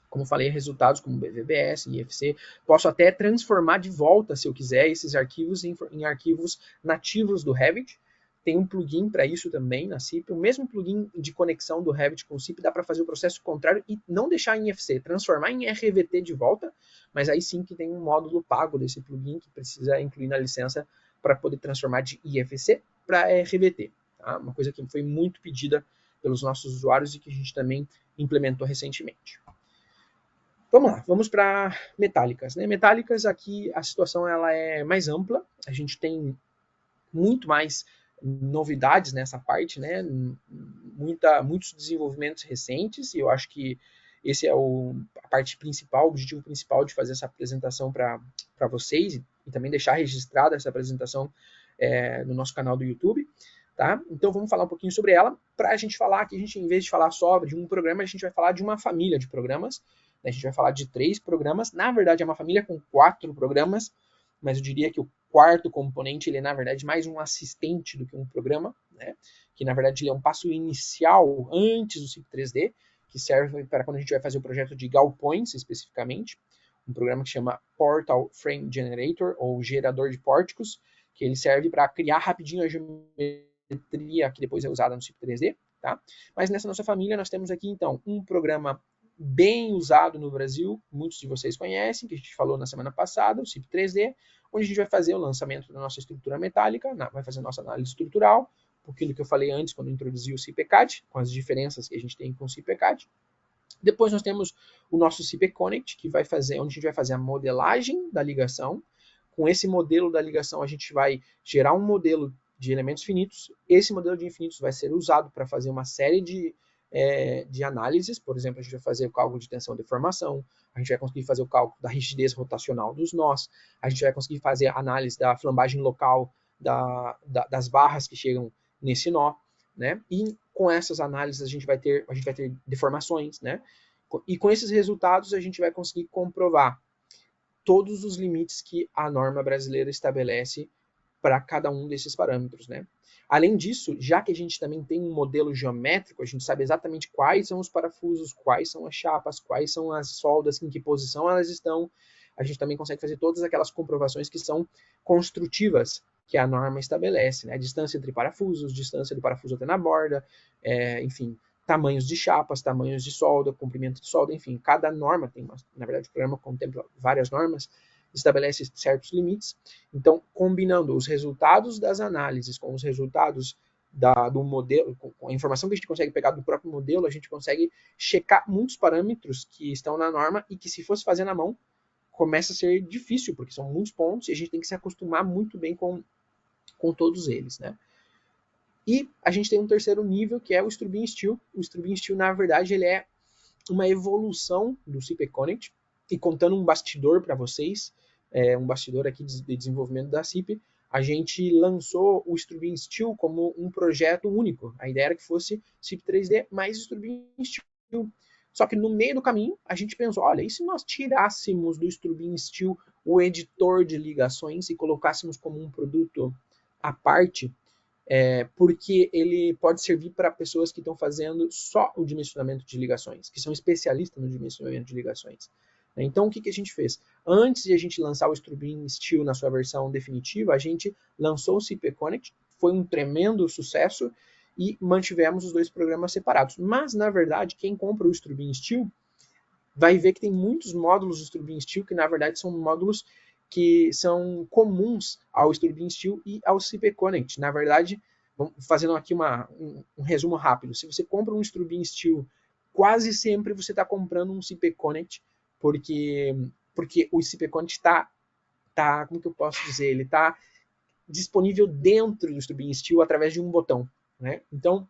Como falei, resultados como BVBS, IFC, posso até transformar de volta, se eu quiser, esses arquivos em arquivos nativos do Revit. Tem um plugin para isso também na CIP. O mesmo plugin de conexão do Revit com o CIP dá para fazer o processo contrário e não deixar em IFC, transformar em RVT de volta, mas aí sim que tem um módulo pago desse plugin que precisa incluir na licença para poder transformar de IFC para RVT. Tá? Uma coisa que foi muito pedida pelos nossos usuários e que a gente também implementou recentemente. Vamos lá, vamos para metálicas, né? Metálicas, aqui a situação ela é mais ampla, a gente tem muito mais novidades nessa parte, né? Muitos desenvolvimentos recentes, e eu acho que esse é a parte principal, o objetivo principal de fazer essa apresentação para vocês e também deixar registrada essa apresentação no nosso canal do YouTube. Tá? Então vamos falar um pouquinho sobre ela, para a gente falar que em vez de falar só de um programa, a gente vai falar de uma família de programas. A gente vai falar de 3 programas, na verdade é uma família com 4 programas, mas eu diria que o quarto componente ele é na verdade mais um assistente do que um programa, né? Que na verdade ele é um passo inicial antes do CIP 3D, que serve para quando a gente vai fazer o projeto de galpões especificamente, um programa que chama Portal Frame Generator, ou gerador de pórticos, que ele serve para criar rapidinho a geometria que depois é usada no CIP 3D, tá? Mas nessa nossa família nós temos aqui então um programa bem usado no Brasil, muitos de vocês conhecem, que a gente falou na semana passada, o CIP 3D, onde a gente vai fazer o lançamento da nossa estrutura metálica, vai fazer a nossa análise estrutural, aquilo que eu falei antes quando eu introduzi o CIPCAD, com as diferenças que a gente tem com o CIPCAD, Depois nós temos o nosso CP Connect, que vai fazer, onde a gente vai fazer a modelagem da ligação. Com esse modelo da ligação, a gente vai gerar um modelo de elementos finitos. Esse modelo de infinitos vai ser usado para fazer uma série de análises. Por exemplo, a gente vai fazer o cálculo de tensão e deformação, a gente vai conseguir fazer o cálculo da rigidez rotacional dos nós, a gente vai conseguir fazer a análise da flambagem local das barras que chegam nesse nó, né? E com essas análises a gente vai ter deformações, né? E com esses resultados a gente vai conseguir comprovar todos os limites que a norma brasileira estabelece para cada um desses parâmetros, né? Além disso, já que a gente também tem um modelo geométrico, a gente sabe exatamente quais são os parafusos, quais são as chapas, quais são as soldas, em que posição elas estão, a gente também consegue fazer todas aquelas comprovações que são construtivas que a norma estabelece, né? Distância entre parafusos, distância do parafuso até na borda, enfim, tamanhos de chapas, tamanhos de solda, comprimento de solda, enfim, cada norma tem na verdade o programa contempla várias normas, estabelece certos limites. Então, combinando os resultados das análises com os resultados do modelo, com a informação que a gente consegue pegar do próprio modelo, a gente consegue checar muitos parâmetros que estão na norma e que, se fosse fazer na mão, começa a ser difícil, porque são muitos pontos e a gente tem que se acostumar muito bem com todos eles, né? E a gente tem um terceiro nível, que é o Strubin Steel. O Strubin Steel, na verdade, ele é uma evolução do CP Connect. E contando um bastidor para vocês, um bastidor aqui de desenvolvimento da CIP, a gente lançou o Strubin Steel como um projeto único. A ideia era que fosse CIP 3D mais Strubin Steel. Só que no meio do caminho, a gente pensou, olha, e se nós tirássemos do Strubin Steel o editor de ligações e colocássemos como um produto à parte, porque ele pode servir para pessoas que estão fazendo só o dimensionamento de ligações, que são especialistas no dimensionamento de ligações. Então, o que a gente fez? Antes de a gente lançar o Strubin Steel na sua versão definitiva, a gente lançou o CP Connect, foi um tremendo sucesso e mantivemos os dois programas separados. Mas, na verdade, quem compra o Strubin Steel vai ver que tem muitos módulos do Strubin Steel que, na verdade, são módulos que são comuns ao Strubin Steel e ao CP Connect. Na verdade, fazendo aqui um resumo rápido, se você compra um Strubin Steel, quase sempre você está comprando um CP Connect, porque o CP Connect está, como que eu posso dizer, ele está disponível dentro do Strubin Steel através de um botão, né? Então,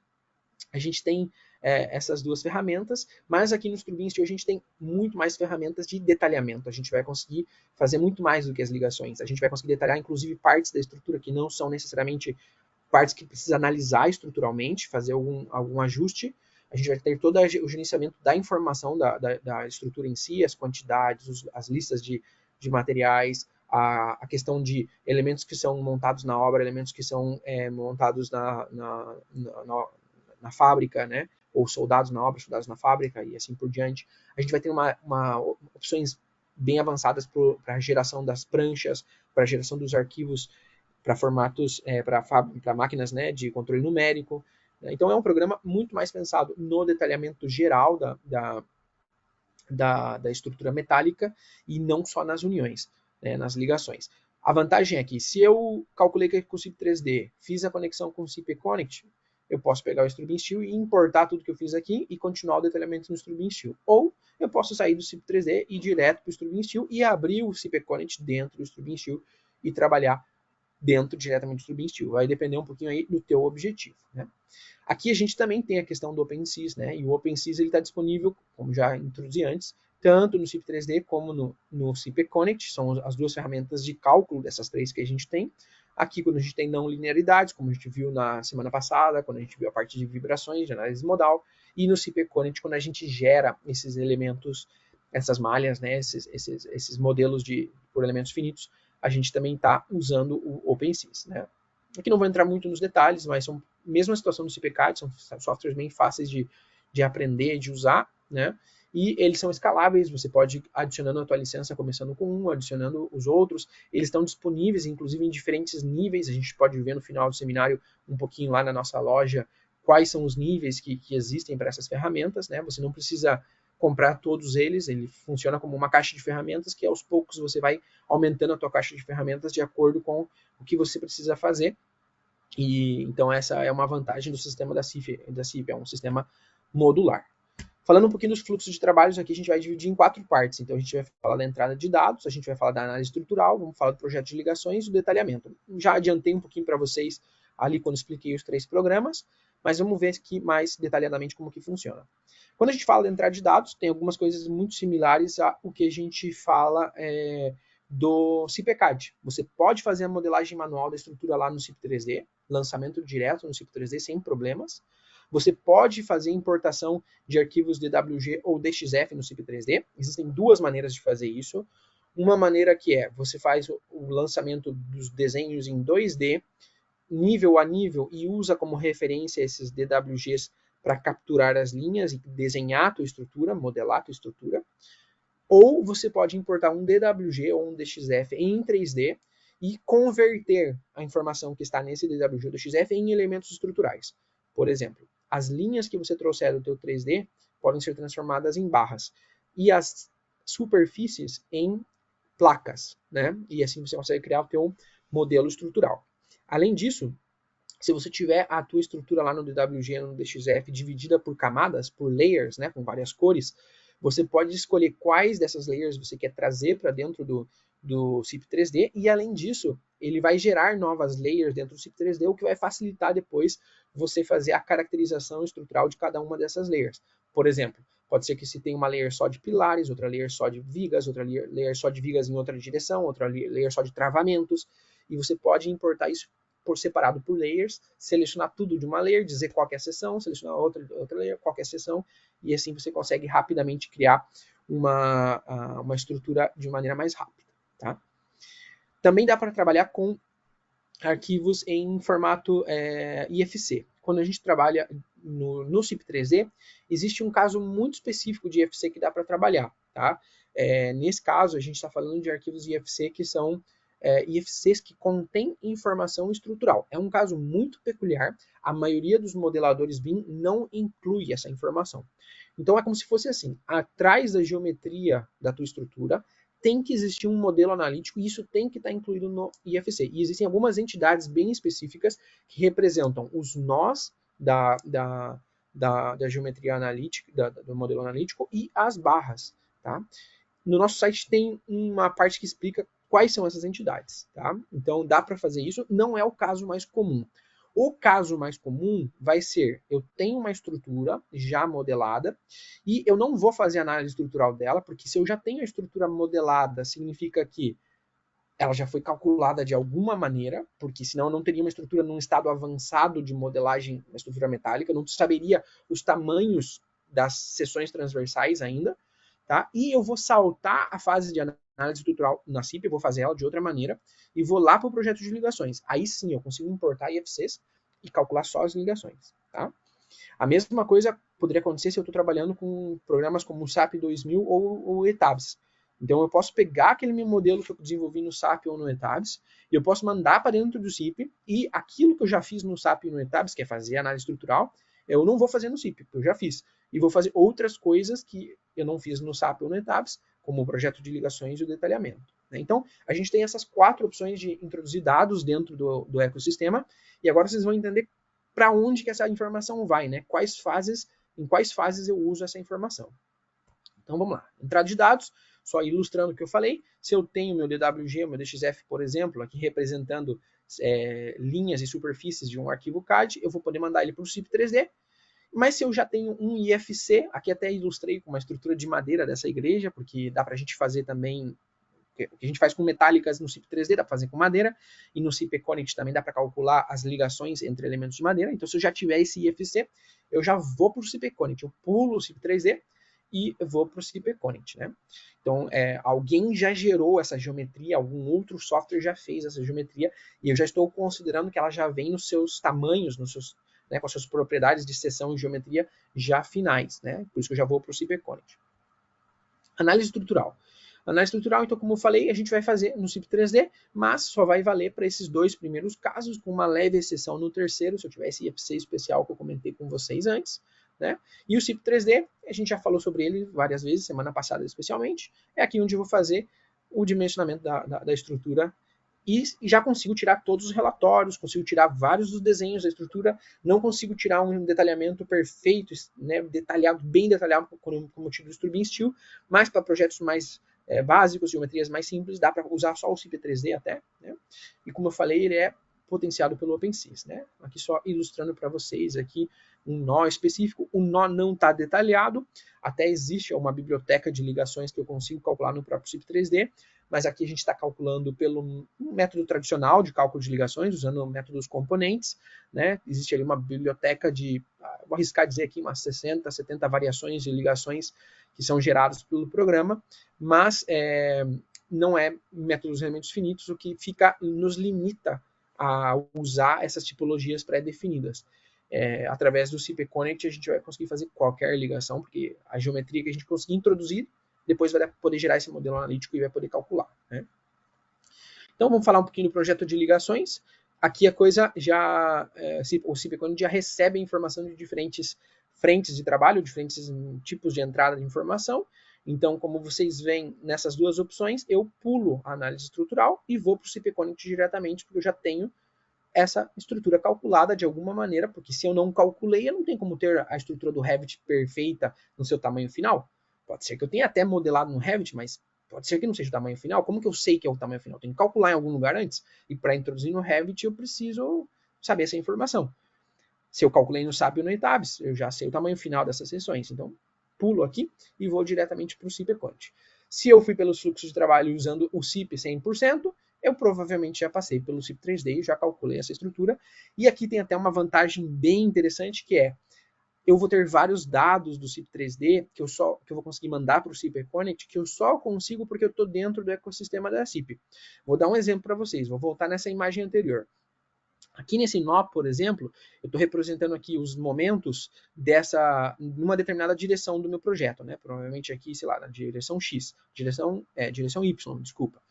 a gente tem essas duas ferramentas, mas aqui no Strubin Steel a gente tem muito mais ferramentas de detalhamento. A gente vai conseguir fazer muito mais do que as ligações. A gente vai conseguir detalhar, inclusive, partes da estrutura que não são necessariamente partes que precisa analisar estruturalmente, fazer algum ajuste. A gente vai ter todo o gerenciamento da informação da estrutura em si, as quantidades, as listas de materiais, a questão de elementos que são montados na obra, elementos que são montados na fábrica, né? Ou soldados na obra, soldados na fábrica e assim por diante. A gente vai ter opções bem avançadas para a geração das pranchas, para a geração dos arquivos para formatos, para máquinas, né, de controle numérico. Então é um programa muito mais pensado no detalhamento geral da estrutura metálica e não só nas uniões, né, nas ligações. A vantagem é que, se eu calculei com o CIP 3D, fiz a conexão com o CP Connect, eu posso pegar o Strubin Steel e importar tudo que eu fiz aqui e continuar o detalhamento no Strubin Steel. Ou eu posso sair do CIP 3D e ir direto para o Strubin Steel e abrir o CP Connect dentro do Strubin Steel e trabalhar diretamente do Strubin Steel. Vai depender um pouquinho aí do teu objetivo, né? Aqui a gente também tem a questão do OpenSys, né? E o OpenSys está disponível, como já introduzi antes, tanto no CIP 3D como no CP Connect, são as duas ferramentas de cálculo dessas três que a gente tem. Aqui, quando a gente tem não linearidades, como a gente viu na semana passada, quando a gente viu a parte de vibrações, de análise modal, e no CP Connect, quando a gente gera esses elementos, essas malhas, né, esses modelos por elementos finitos, a gente também está usando o OpenSys, né? Aqui não vou entrar muito nos detalhes, mas são a mesma situação do CPCAD, são softwares bem fáceis de aprender, de usar, né? E eles são escaláveis, você pode ir adicionando a tua licença, começando com um, adicionando os outros. Eles estão disponíveis, inclusive, em diferentes níveis. A gente pode ver no final do seminário, um pouquinho lá na nossa loja, quais são os níveis que existem para essas ferramentas, né? Você não precisa comprar todos eles, ele funciona como uma caixa de ferramentas que aos poucos você vai aumentando a tua caixa de ferramentas de acordo com o que você precisa fazer. E então essa é uma vantagem do sistema da CIP, é um sistema modular. Falando um pouquinho dos fluxos de trabalhos, aqui a gente vai dividir em 4 partes. Então, a gente vai falar da entrada de dados, a gente vai falar da análise estrutural, vamos falar do projeto de ligações e do detalhamento. Já adiantei um pouquinho para vocês ali quando expliquei os 3 programas, mas vamos ver aqui mais detalhadamente como que funciona. Quando a gente fala da entrada de dados, tem algumas coisas muito similares ao que a gente fala do CIPCAD. Você pode fazer a modelagem manual da estrutura lá no CIP 3D, lançamento direto no CIP 3D sem problemas. Você pode fazer importação de arquivos DWG ou DXF no CIP 3D. Existem 2 maneiras de fazer isso. Uma maneira que você faz o lançamento dos desenhos em 2D, nível a nível, e usa como referência esses DWGs para capturar as linhas e desenhar a tua estrutura, modelar a tua estrutura. Ou você pode importar um DWG ou um DXF em 3D e converter a informação que está nesse DWG ou DXF em elementos estruturais. Por exemplo, as linhas que você trouxer do teu 3D podem ser transformadas em barras e as superfícies em placas, né? E assim você consegue criar o teu modelo estrutural. Além disso, se você tiver a tua estrutura lá no DWG ou no DXF dividida por camadas, por layers, né, com várias cores, você pode escolher quais dessas layers você quer trazer para dentro do CIP 3D, e além disso, ele vai gerar novas layers dentro do CIP 3D, o que vai facilitar depois você fazer a caracterização estrutural de cada uma dessas layers. Por exemplo, pode ser que se tenha uma layer só de pilares, outra layer só de vigas, outra layer só de vigas em outra direção, outra layer só de travamentos, e você pode importar isso por separado por layers, selecionar tudo de uma layer, dizer qual é a seção, selecionar outra layer, qual é a seção, e assim você consegue rapidamente criar uma estrutura de maneira mais rápida. Tá? Também dá para trabalhar com arquivos em formato IFC. Quando a gente trabalha no CIP 3D, existe um caso muito específico de IFC que dá para trabalhar. Tá? Nesse caso, a gente está falando de arquivos IFC que são IFCs que contêm informação estrutural. É um caso muito peculiar, a maioria dos modeladores BIM não inclui essa informação. Então é como se fosse assim, atrás da geometria da tua estrutura, tem que existir um modelo analítico e isso tem que estar incluído no IFC. E existem algumas entidades bem específicas que representam os nós da geometria analítica, do modelo analítico e as barras. Tá? No nosso site tem uma parte que explica quais são essas entidades. Tá? Então dá para fazer isso, não é o caso mais comum. O caso mais comum vai ser, eu tenho uma estrutura já modelada e eu não vou fazer análise estrutural dela, porque se eu já tenho a estrutura modelada, significa que ela já foi calculada de alguma maneira, porque senão eu não teria uma estrutura num estado avançado de modelagem, uma estrutura metálica, eu não saberia os tamanhos das seções transversais ainda, tá? E eu vou saltar a fase de análise estrutural na CIP, eu vou fazer ela de outra maneira, e vou lá para o projeto de ligações. Aí sim eu consigo importar IFCs e calcular só as ligações. Tá? A mesma coisa poderia acontecer se eu estou trabalhando com programas como o SAP 2000 ou o ETABS. Então eu posso pegar aquele meu modelo que eu desenvolvi no SAP ou no ETABS e eu posso mandar para dentro do CIP e aquilo que eu já fiz no SAP e no ETABS, que é fazer análise estrutural, eu não vou fazer no CIP, porque eu já fiz. E vou fazer outras coisas que eu não fiz no SAP ou no ETABS, como o projeto de ligações e o detalhamento. Então, a gente tem essas 4 opções de introduzir dados dentro do ecossistema, e agora vocês vão entender para onde que essa informação vai, né? Em quais fases eu uso essa informação. Então, vamos lá. Entrada de dados, só ilustrando o que eu falei. Se eu tenho meu DWG, meu DXF, por exemplo, aqui representando linhas e superfícies de um arquivo CAD, eu vou poder mandar ele para o CIP 3D. Mas se eu já tenho um IFC, aqui até ilustrei com uma estrutura de madeira dessa igreja, porque dá para a gente fazer também o que a gente faz com metálicas no CIP 3D, dá para fazer com madeira, e no CIP Econic também dá para calcular as ligações entre elementos de madeira. Então, se eu já tiver esse IFC, eu já vou para o CIP Econic, eu pulo o CIP 3D e vou para o CIP Econic, né? Então, alguém já gerou essa geometria, algum outro software já fez essa geometria, e eu já estou considerando que ela já vem nos seus tamanhos, né, com as suas propriedades de seção e geometria já finais, né? Por isso que eu já vou para o CIP Econic. Análise estrutural. Análise estrutural, então, como eu falei, a gente vai fazer no CIP 3D, mas só vai valer para esses 2 primeiros casos, com uma leve exceção no terceiro, se eu tiver esse IFC especial que eu comentei com vocês antes. Né? E o CIP 3D, a gente já falou sobre ele várias vezes, semana passada especialmente, é aqui onde eu vou fazer o dimensionamento da estrutura e já consigo tirar todos os relatórios, consigo tirar vários dos desenhos da estrutura, não consigo tirar um detalhamento perfeito, né, detalhado, bem detalhado, como eu tiro do Turbine Steel, mas para projetos mais básicos, geometrias mais simples, dá para usar só o SIP 3D até, né? E como eu falei, ele é potenciado pelo OpenSys, né? Aqui só ilustrando para vocês aqui um nó específico, o nó não está detalhado, até existe uma biblioteca de ligações que eu consigo calcular no próprio SIP 3D, mas aqui a gente está calculando pelo método tradicional de cálculo de ligações, usando o método dos componentes, né? Existe ali uma biblioteca de, vou arriscar dizer aqui, umas 60, 70 variações de ligações que são geradas pelo programa, mas não é métodos elementos finitos, o que nos limita a usar essas tipologias pré-definidas. Através do SIP Connect a gente vai conseguir fazer qualquer ligação, porque a geometria que a gente conseguir introduzir, depois vai poder gerar esse modelo analítico e vai poder calcular, né? Então vamos falar um pouquinho do projeto de ligações. Aqui a coisa já, o SIP Connect já recebe a informação de diferentes frentes de trabalho, diferentes tipos de entrada de informação. Então, como vocês veem nessas duas opções, eu pulo a análise estrutural e vou para o SIP Connect diretamente, porque eu já tenho essa estrutura calculada de alguma maneira, porque se eu não calculei, eu não tenho como ter a estrutura do Revit perfeita no seu tamanho final. Pode ser que eu tenha até modelado no Revit, mas pode ser que não seja o tamanho final. Como que eu sei que é o tamanho final? Eu tenho que calcular em algum lugar antes. E para introduzir no Revit, eu preciso saber essa informação. Se eu calculei no SAP ou no ETABS, eu já sei o tamanho final dessas seções. Então, pulo aqui e vou diretamente para o SIP Connect. Se eu fui pelos fluxos de trabalho usando o SIP 100%, eu provavelmente já passei pelo SIP 3D e já calculei essa estrutura. E aqui tem até uma vantagem bem interessante, que é, eu vou ter vários dados do SIP 3D que eu vou conseguir mandar para o SIP Connect, que eu só consigo porque eu estou dentro do ecossistema da SIP. Vou dar um exemplo para vocês, vou voltar nessa imagem anterior. Aqui nesse nó, por exemplo, eu estou representando aqui os momentos numa determinada direção do meu projeto, né? Provavelmente aqui, sei lá, na direção X, direção Y, desculpa.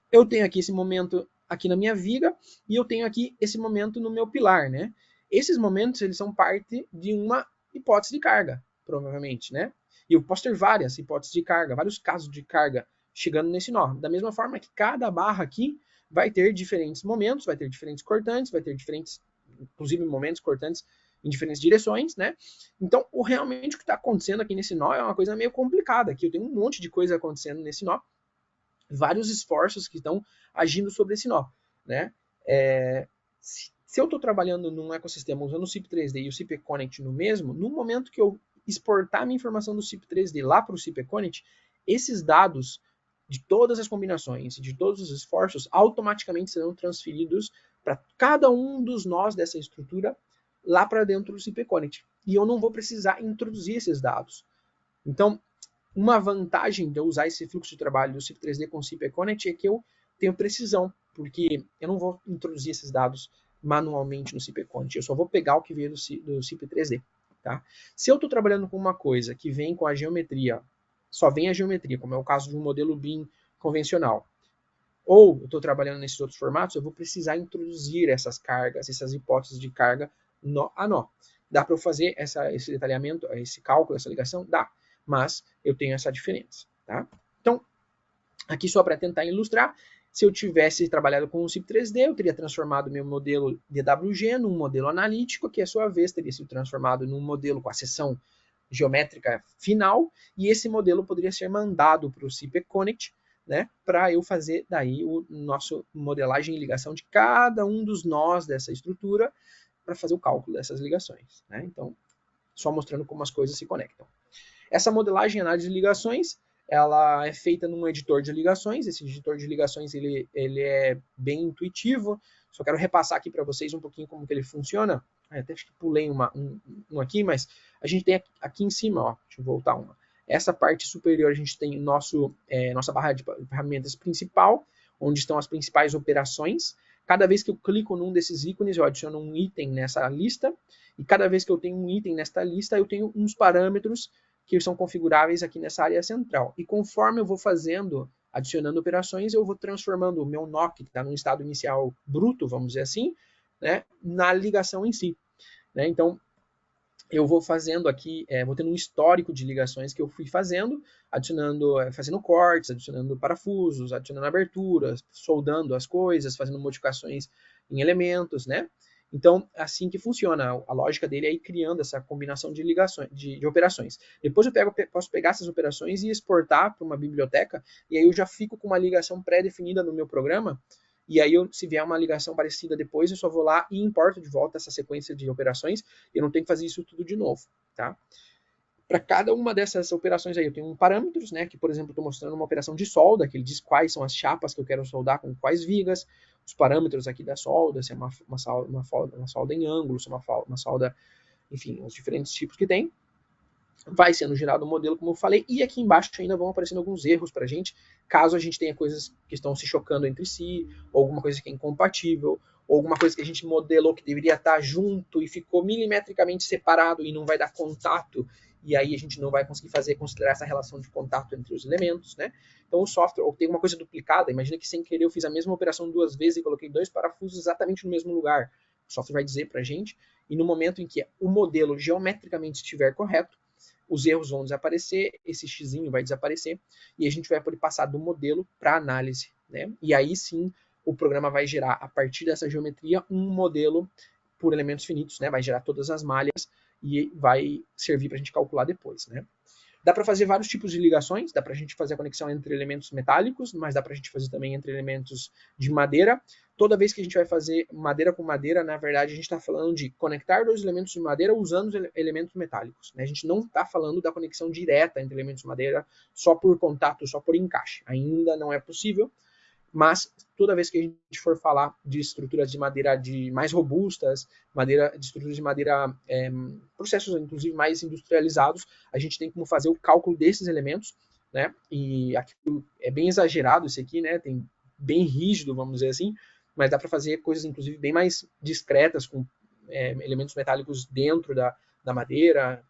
Eu tenho aqui esse momento aqui na minha viga e eu tenho aqui esse momento no meu pilar, né? Esses momentos, eles são parte de uma hipótese de carga, provavelmente, né? E eu posso ter várias hipóteses de carga, vários casos de carga chegando nesse nó. Da mesma forma que cada barra aqui vai ter diferentes momentos, vai ter diferentes cortantes, vai ter diferentes, inclusive momentos cortantes em diferentes direções, né? Então, realmente o que está acontecendo aqui nesse nó é uma coisa meio complicada. Aqui eu tenho um monte de coisa acontecendo nesse nó, vários esforços que estão agindo sobre esse nó, né? Se eu estou trabalhando num ecossistema usando o SIP 3D e o SIP Connect no mesmo, no momento que eu exportar minha informação do SIP 3D lá para o SIP Connect, esses dados de todas as combinações e de todos os esforços automaticamente serão transferidos para cada um dos nós dessa estrutura lá para dentro do SIP Connect. E eu não vou precisar introduzir esses dados. Então, uma vantagem de eu usar esse fluxo de trabalho do SIP 3D com o SIP Connect é que eu tenho precisão, porque eu não vou introduzir esses dados manualmente no SIP Connect, eu só vou pegar o que veio do SIP 3D. Tá? Se eu estou trabalhando com uma coisa que vem com a geometria, só vem a geometria, como é o caso de um modelo BIM convencional, ou eu estou trabalhando nesses outros formatos, eu vou precisar introduzir essas cargas, essas hipóteses de carga nó a nó. Dá para eu fazer esse detalhamento, esse cálculo, essa ligação? Dá, mas eu tenho essa diferença. Tá? Então, aqui só para tentar ilustrar, se eu tivesse trabalhado com o SIP 3D, eu teria transformado meu modelo DWG num modelo analítico, que, a sua vez, teria sido transformado num modelo com a seção geométrica final, e esse modelo poderia ser mandado para o SIP Connect, né, para eu fazer daí o nosso modelagem e ligação de cada um dos nós dessa estrutura, para fazer o cálculo dessas ligações. Né? Então, só mostrando como as coisas se conectam. Essa modelagem e análise de ligações, ela é feita num editor de ligações. Esse editor de ligações ele é bem intuitivo. Só quero repassar aqui para vocês um pouquinho como que ele funciona. Até acho que pulei um aqui, mas a gente tem aqui em cima, ó, deixa eu voltar uma. Essa parte superior a gente tem nossa barra de ferramentas principal, onde estão as principais operações. Cada vez que eu clico num desses ícones, eu adiciono um item nessa lista. E cada vez que eu tenho um item nesta lista, eu tenho uns parâmetros que são configuráveis aqui nessa área central. E conforme eu vou adicionando operações, eu vou transformando o meu nó, que está no estado inicial bruto, vamos dizer assim, né, na ligação em si. Né? Então, eu vou fazendo aqui, vou tendo um histórico de ligações que eu fui fazendo, adicionando, fazendo cortes, adicionando parafusos, adicionando aberturas, soldando as coisas, fazendo modificações em elementos, né? Então, assim que funciona. A lógica dele é ir criando essa combinação de ligações, de operações. Depois posso pegar essas operações e exportar para uma biblioteca, e aí eu já fico com uma ligação pré-definida no meu programa, e aí, se vier uma ligação parecida depois, eu só vou lá e importo de volta essa sequência de operações. Eu não tenho que fazer isso tudo de novo, tá? Para cada uma dessas operações aí, eu tenho parâmetros, né? Que, por exemplo, estou mostrando uma operação de solda, que ele diz quais são as chapas que eu quero soldar com quais vigas, os parâmetros aqui da solda, se é uma solda em ângulo, se é uma solda, enfim, os diferentes tipos que tem. Vai sendo gerado o modelo, como eu falei, e aqui embaixo ainda vão aparecendo alguns erros para a gente, caso a gente tenha coisas que estão se chocando entre si, ou alguma coisa que é incompatível, ou alguma coisa que a gente modelou que deveria estar junto e ficou milimetricamente separado e não vai dar contato, e aí a gente não vai conseguir considerar essa relação de contato entre os elementos, né? Então o software, ou tem uma coisa duplicada, imagina que sem querer eu fiz a mesma operação duas vezes e coloquei dois parafusos exatamente no mesmo lugar. O software vai dizer para a gente, e no momento em que o modelo geometricamente estiver correto, os erros vão desaparecer, esse xizinho vai desaparecer, e a gente vai poder passar do modelo para análise, né? E aí sim, o programa vai gerar, a partir dessa geometria, um modelo por elementos finitos, né? Vai gerar todas as malhas e vai servir para a gente calcular depois, né? Dá para fazer vários tipos de ligações, dá para a gente fazer a conexão entre elementos metálicos, mas dá para a gente fazer também entre elementos de madeira. Toda vez que a gente vai fazer madeira com madeira, na verdade, a gente está falando de conectar dois elementos de madeira usando os elementos metálicos, né? A gente não está falando da conexão direta entre elementos de madeira só por contato, só por encaixe. Ainda não é possível, mas toda vez que a gente for falar de estruturas de madeira mais robustas, de estruturas de madeira, processos inclusive mais industrializados, a gente tem como fazer o cálculo desses elementos, né? E aqui é bem exagerado esse aqui, né? Tem bem rígido, vamos dizer assim, mas dá para fazer coisas inclusive bem mais discretas com elementos metálicos dentro da madeira,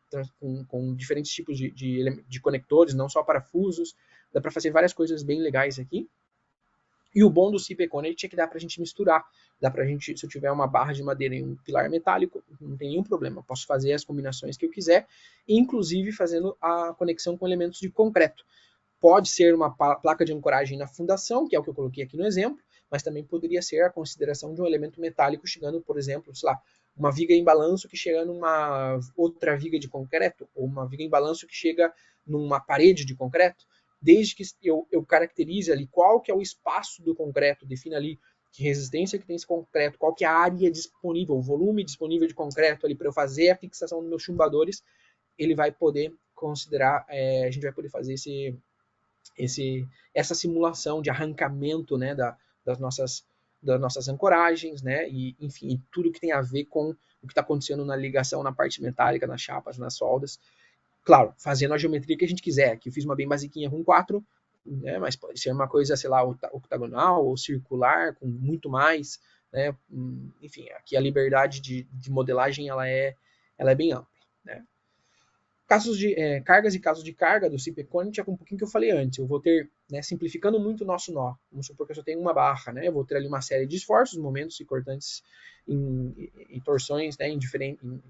com diferentes tipos de conectores, não só parafusos. Dá para fazer várias coisas bem legais aqui. E o bom do CPConnect é que dá para a gente misturar. Dá para a gente, se eu tiver uma barra de madeira e um pilar metálico, não tem nenhum problema. Eu posso fazer as combinações que eu quiser, inclusive fazendo a conexão com elementos de concreto. Pode ser uma placa de ancoragem na fundação, que é o que eu coloquei aqui no exemplo, mas também poderia ser a consideração de um elemento metálico chegando, por exemplo, sei lá, uma viga em balanço que chega numa outra viga de concreto, ou uma viga em balanço que chega numa parede de concreto, desde que eu caracterize ali qual que é o espaço do concreto, defina ali que resistência que tem esse concreto, qual que é a área disponível, o volume disponível de concreto ali para eu fazer a fixação dos meus chumbadores, ele vai poder considerar, a gente vai poder fazer essa simulação de arrancamento, né, das nossas ancoragens, né, e enfim, e tudo que tem a ver com o que está acontecendo na ligação, na parte metálica, nas chapas, nas soldas. Claro, fazendo a geometria que a gente quiser. Aqui eu fiz uma bem basiquinha com 4, né, mas pode ser uma coisa, sei lá, octagonal ou circular, com muito mais, né, enfim, aqui a liberdade de modelagem ela é bem ampla, né. Casos de cargas e casos de carga do CPConnect é um pouquinho que eu falei antes. Eu vou ter, né, simplificando muito o nosso nó. Vamos supor que eu só tenho uma barra, né? Eu vou ter ali uma série de esforços, momentos e cortantes e torções, né, em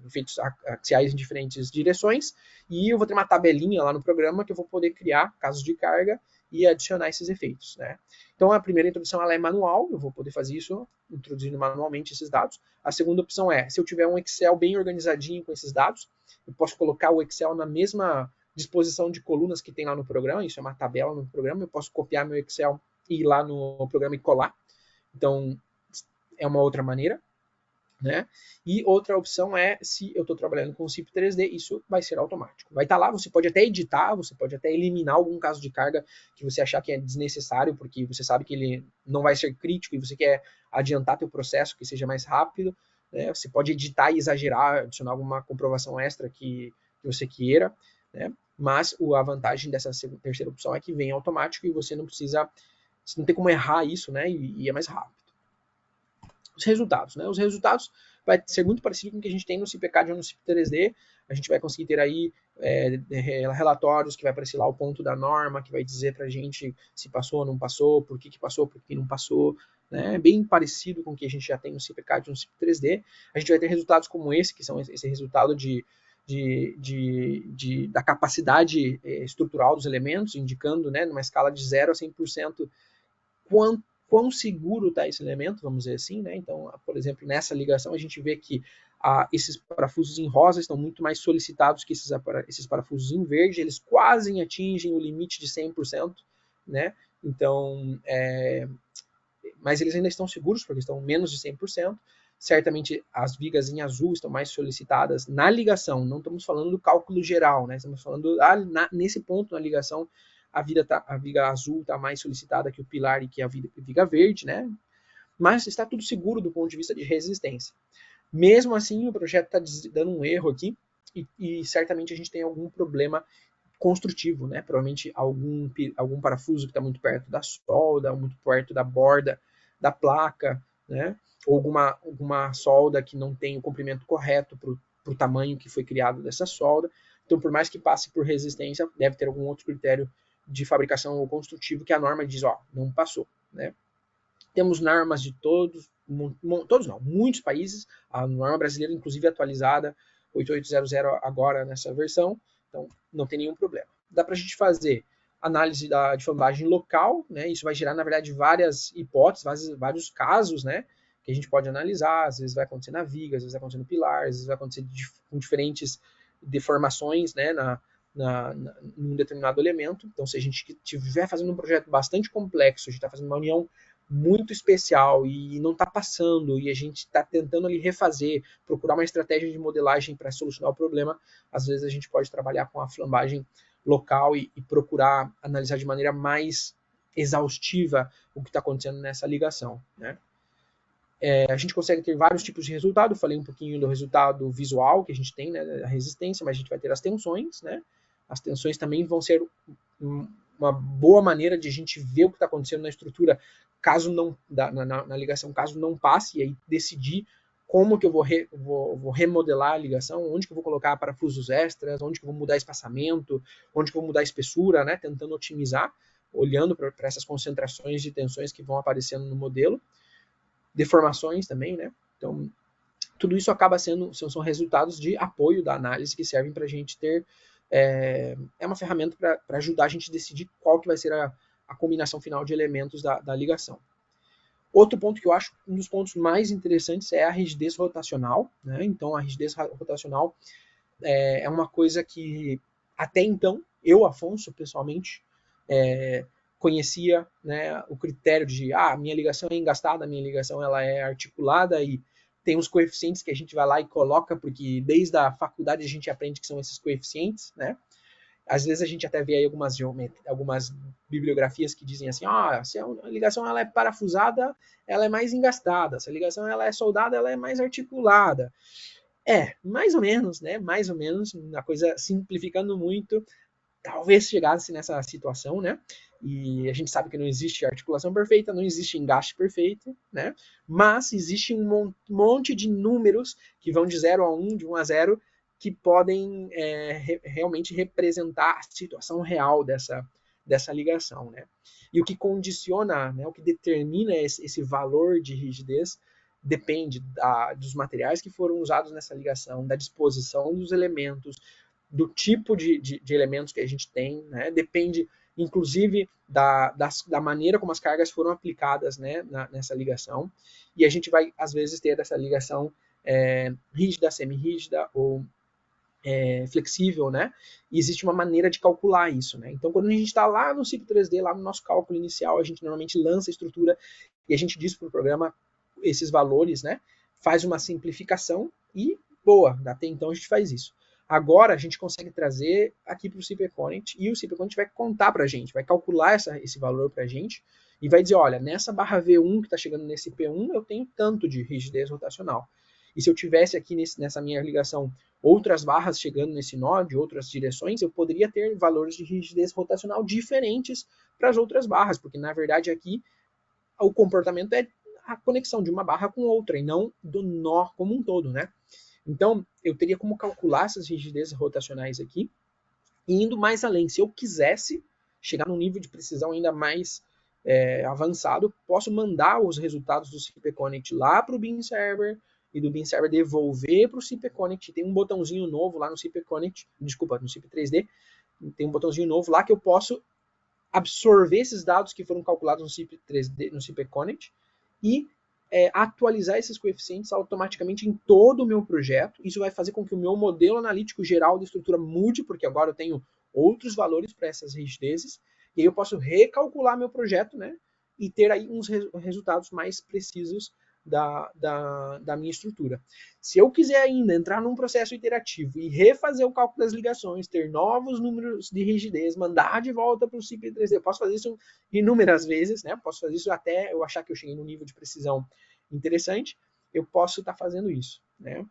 efeitos axiais em diferentes direções. E eu vou ter uma tabelinha lá no programa que eu vou poder criar casos de carga e adicionar esses efeitos, né? Então a primeira introdução ela é manual, eu vou poder fazer isso introduzindo manualmente esses dados. A segunda opção é, se eu tiver um Excel bem organizadinho com esses dados, eu posso colocar o Excel na mesma disposição de colunas que tem lá no programa, isso é uma tabela no programa, eu posso copiar meu Excel e ir lá no programa e colar. Então, é uma outra maneira, né? E outra opção é, se eu estou trabalhando com o CIP 3D, isso vai ser automático. Vai estar lá, você pode até editar, você pode até eliminar algum caso de carga que você achar que é desnecessário, porque você sabe que ele não vai ser crítico e você quer adiantar teu processo, que seja mais rápido, né? Você pode editar e exagerar, adicionar alguma comprovação extra que você queira, né? Mas a vantagem dessa terceira opção é que vem automático e você não tem como errar isso, né? E é mais rápido. Os resultados, né? Os resultados vai ser muito parecido com o que a gente tem no CPCAD ou no CIP 3D. A gente vai conseguir ter aí relatórios que vai aparecer lá o ponto da norma, que vai dizer para a gente se passou ou não passou, por que passou, por que não passou, né? Bem parecido com o que a gente já tem no CPCAD e no CIP 3D. A gente vai ter resultados como esse, que são esse resultado de da capacidade estrutural dos elementos, indicando, né, numa escala de 0 a 100%, quão seguro está esse elemento, vamos dizer assim, né? Então, por exemplo, nessa ligação a gente vê que esses parafusos em rosa estão muito mais solicitados que esses parafusos em verde, eles quase atingem o limite de 100%, né? Então, mas eles ainda estão seguros, porque estão menos de 100%. Certamente as vigas em azul estão mais solicitadas na ligação, não estamos falando do cálculo geral, né? Estamos falando nesse ponto na ligação, a viga azul está mais solicitada que o pilar e que a viga verde, né? Mas está tudo seguro do ponto de vista de resistência. Mesmo assim, o projeto está dando um erro aqui e certamente a gente tem algum problema construtivo, né? Provavelmente algum parafuso que está muito perto da solda, muito perto da borda da placa, né? Ou alguma solda que não tem o comprimento correto para o tamanho que foi criado dessa solda. Então, por mais que passe por resistência, deve ter algum outro critério de fabricação ou construtivo que a norma diz, ó, não passou, né? Temos normas de muitos países, a norma brasileira, inclusive atualizada, 8800 agora nessa versão, então não tem nenhum problema. Dá para a gente fazer análise de flambagem local, né? Isso vai gerar, na verdade, várias hipóteses, vários casos, né? Que a gente pode analisar, às vezes vai acontecer na viga, às vezes vai acontecer no pilar, às vezes vai acontecer com diferentes deformações, né? Num determinado elemento. Então, se a gente estiver fazendo um projeto bastante complexo, a gente está fazendo uma união muito especial e não está passando, e a gente está tentando ali refazer, procurar uma estratégia de modelagem para solucionar o problema, às vezes a gente pode trabalhar com a flambagem local e procurar analisar de maneira mais exaustiva o que está acontecendo nessa ligação, né? A gente consegue ter vários tipos de resultado. Eu falei um pouquinho do resultado visual que a gente tem, né, da resistência, mas a gente vai ter as tensões, né? As tensões também vão ser uma boa maneira de a gente ver o que está acontecendo na estrutura, caso não na ligação, caso não passe, e aí decidir como que eu vou remodelar a ligação, onde que eu vou colocar parafusos extras, onde que eu vou mudar espaçamento, onde que eu vou mudar a espessura, né? Tentando otimizar, olhando para essas concentrações de tensões que vão aparecendo no modelo. Deformações também, né? Então, tudo isso acaba são resultados de apoio da análise que servem para a gente ter uma ferramenta para ajudar a gente a decidir qual que vai ser a combinação final de elementos da ligação. Outro ponto que eu acho um dos pontos mais interessantes é a rigidez rotacional, né? Então, a rigidez rotacional é uma coisa que até então eu, Afonso, pessoalmente, conhecia, né, o critério de minha ligação é engastada, minha ligação ela é articulada e tem os coeficientes que a gente vai lá e coloca, porque desde a faculdade a gente aprende que são esses coeficientes, né? Às vezes a gente até vê aí algumas bibliografias que dizem assim, se a ligação ela é parafusada, ela é mais engastada, se a ligação ela é soldada, ela é mais articulada. Mais ou menos, né? Mais ou menos, a coisa simplificando muito, talvez chegasse nessa situação, né? E a gente sabe que não existe articulação perfeita, não existe engaste perfeito, né? Mas existe um monte de números que vão de 0 a 1, de 1 a 0, que podem realmente representar a situação real dessa ligação, né? E o que condiciona, né, o que determina esse valor de rigidez depende dos materiais que foram usados nessa ligação, da disposição dos elementos, do tipo de elementos que a gente tem, né? Depende, inclusive, da maneira como as cargas foram aplicadas, né, nessa ligação. E a gente vai, às vezes, ter essa ligação rígida, semi-rígida ou flexível, né? E existe uma maneira de calcular isso, né? Então, quando a gente está lá no CIP 3D, lá no nosso cálculo inicial, a gente normalmente lança a estrutura e a gente diz para o programa esses valores, né? Faz uma simplificação e, boa, até então a gente faz isso. Agora a gente consegue trazer aqui para o CIP-Econent e o CIP-Econent vai contar para a gente, vai calcular esse valor para a gente e vai dizer, olha, nessa barra V1 que está chegando nesse P1, eu tenho tanto de rigidez rotacional. E se eu tivesse aqui nessa minha ligação outras barras chegando nesse nó de outras direções, eu poderia ter valores de rigidez rotacional diferentes para as outras barras, porque na verdade aqui o comportamento é a conexão de uma barra com outra e não do nó como um todo, né? Então, eu teria como calcular essas rigidezes rotacionais aqui, e indo mais além. Se eu quisesse chegar num nível de precisão ainda mais avançado, posso mandar os resultados do CIP-Econent lá para o Beam Server, e do BeamServer devolver para o CPConnect. Tem um botãozinho novo lá no CPConnect, desculpa, no CP3D, tem um botãozinho novo lá que eu posso absorver esses dados que foram calculados no CP3D, no CPConnect e atualizar esses coeficientes automaticamente em todo o meu projeto. Isso vai fazer com que o meu modelo analítico geral da estrutura mude, porque agora eu tenho outros valores para essas rigidezes, e aí eu posso recalcular meu projeto, né, e ter aí uns resultados mais precisos da minha estrutura. Se eu quiser ainda entrar num processo iterativo e refazer o cálculo das ligações, ter novos números de rigidez, mandar de volta para o CP3D, eu posso fazer isso inúmeras vezes, né? Posso fazer isso até eu achar que eu cheguei num nível de precisão interessante, eu posso estar fazendo isso, né?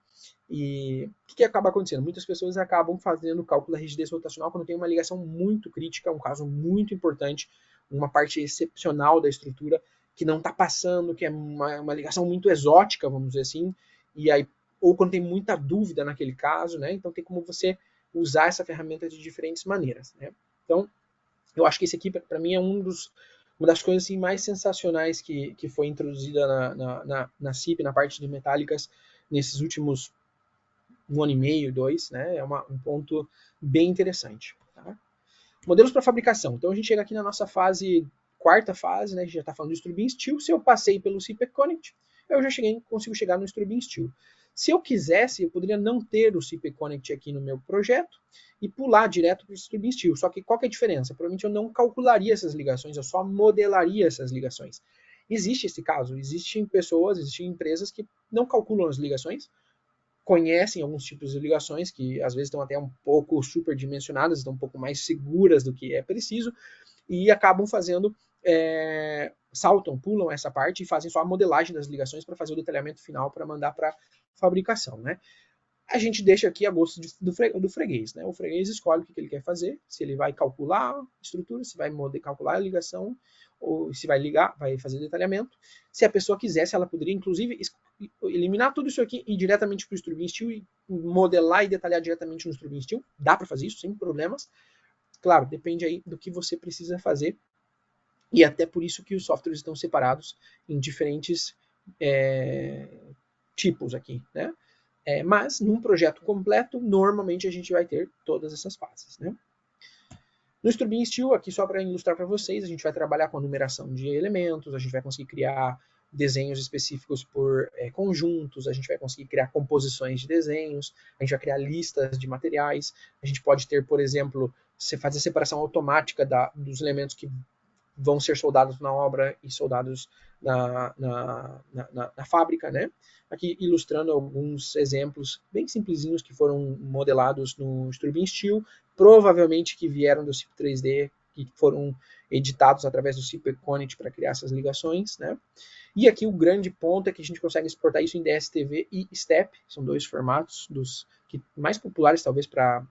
E o que acaba acontecendo? Muitas pessoas acabam fazendo o cálculo da rigidez rotacional quando tem uma ligação muito crítica, um caso muito importante, uma parte excepcional da estrutura que não está passando, que é uma ligação muito exótica, vamos dizer assim, e aí, ou quando tem muita dúvida naquele caso, né? Então tem como você usar essa ferramenta de diferentes maneiras, né? Então, eu acho que esse aqui, para mim, é uma das coisas assim, mais sensacionais que foi introduzida na CIP, na parte de metálicas, nesses últimos 1 ano e meio, 2, né? É um ponto bem interessante. Tá? Modelos para fabricação. Então a gente chega aqui na nossa quarta fase, né? A gente já está falando do Strubbin Steel. Se eu passei pelo CPConnect, eu já consigo chegar no Strubbin Steel. Se eu quisesse, eu poderia não ter o CPConnect aqui no meu projeto e pular direto para o Strubbin Steel. Só que qual que é a diferença? Provavelmente eu não calcularia essas ligações, eu só modelaria essas ligações. Existe esse caso, existem empresas que não calculam as ligações, conhecem alguns tipos de ligações que às vezes estão até um pouco superdimensionadas, estão um pouco mais seguras do que é preciso, e acabam fazendo, pulam essa parte e fazem só a modelagem das ligações para fazer o detalhamento final para mandar para fabricação, né? A gente deixa aqui a gosto do freguês, né? O freguês escolhe o que ele quer fazer, se ele vai calcular a estrutura, se vai calcular a ligação, ou se vai ligar, vai fazer detalhamento. Se a pessoa quisesse, ela poderia, inclusive, eliminar tudo isso aqui e ir diretamente para o Strubbin Steel e modelar e detalhar diretamente no Strubbin Steel. Dá para fazer isso sem problemas. Claro, depende aí do que você precisa fazer. E até por isso que os softwares estão separados em diferentes tipos aqui, né? Mas num projeto completo, normalmente a gente vai ter todas essas fases, né? No Strubbin Steel, aqui só para ilustrar para vocês, a gente vai trabalhar com a numeração de elementos, a gente vai conseguir criar desenhos específicos por conjuntos, a gente vai conseguir criar composições de desenhos, a gente vai criar listas de materiais, a gente pode ter, por exemplo, você fazer a separação automática dos elementos que vão ser soldados na obra e soldados na fábrica, né? Aqui ilustrando alguns exemplos bem simplesinhos que foram modelados no Strubbin Steel, provavelmente que vieram do CIP 3D, que foram editados através do CPConnect para criar essas ligações, né? E aqui o grande ponto é que a gente consegue exportar isso em DSTV e STEP, são dois formatos dos mais populares talvez para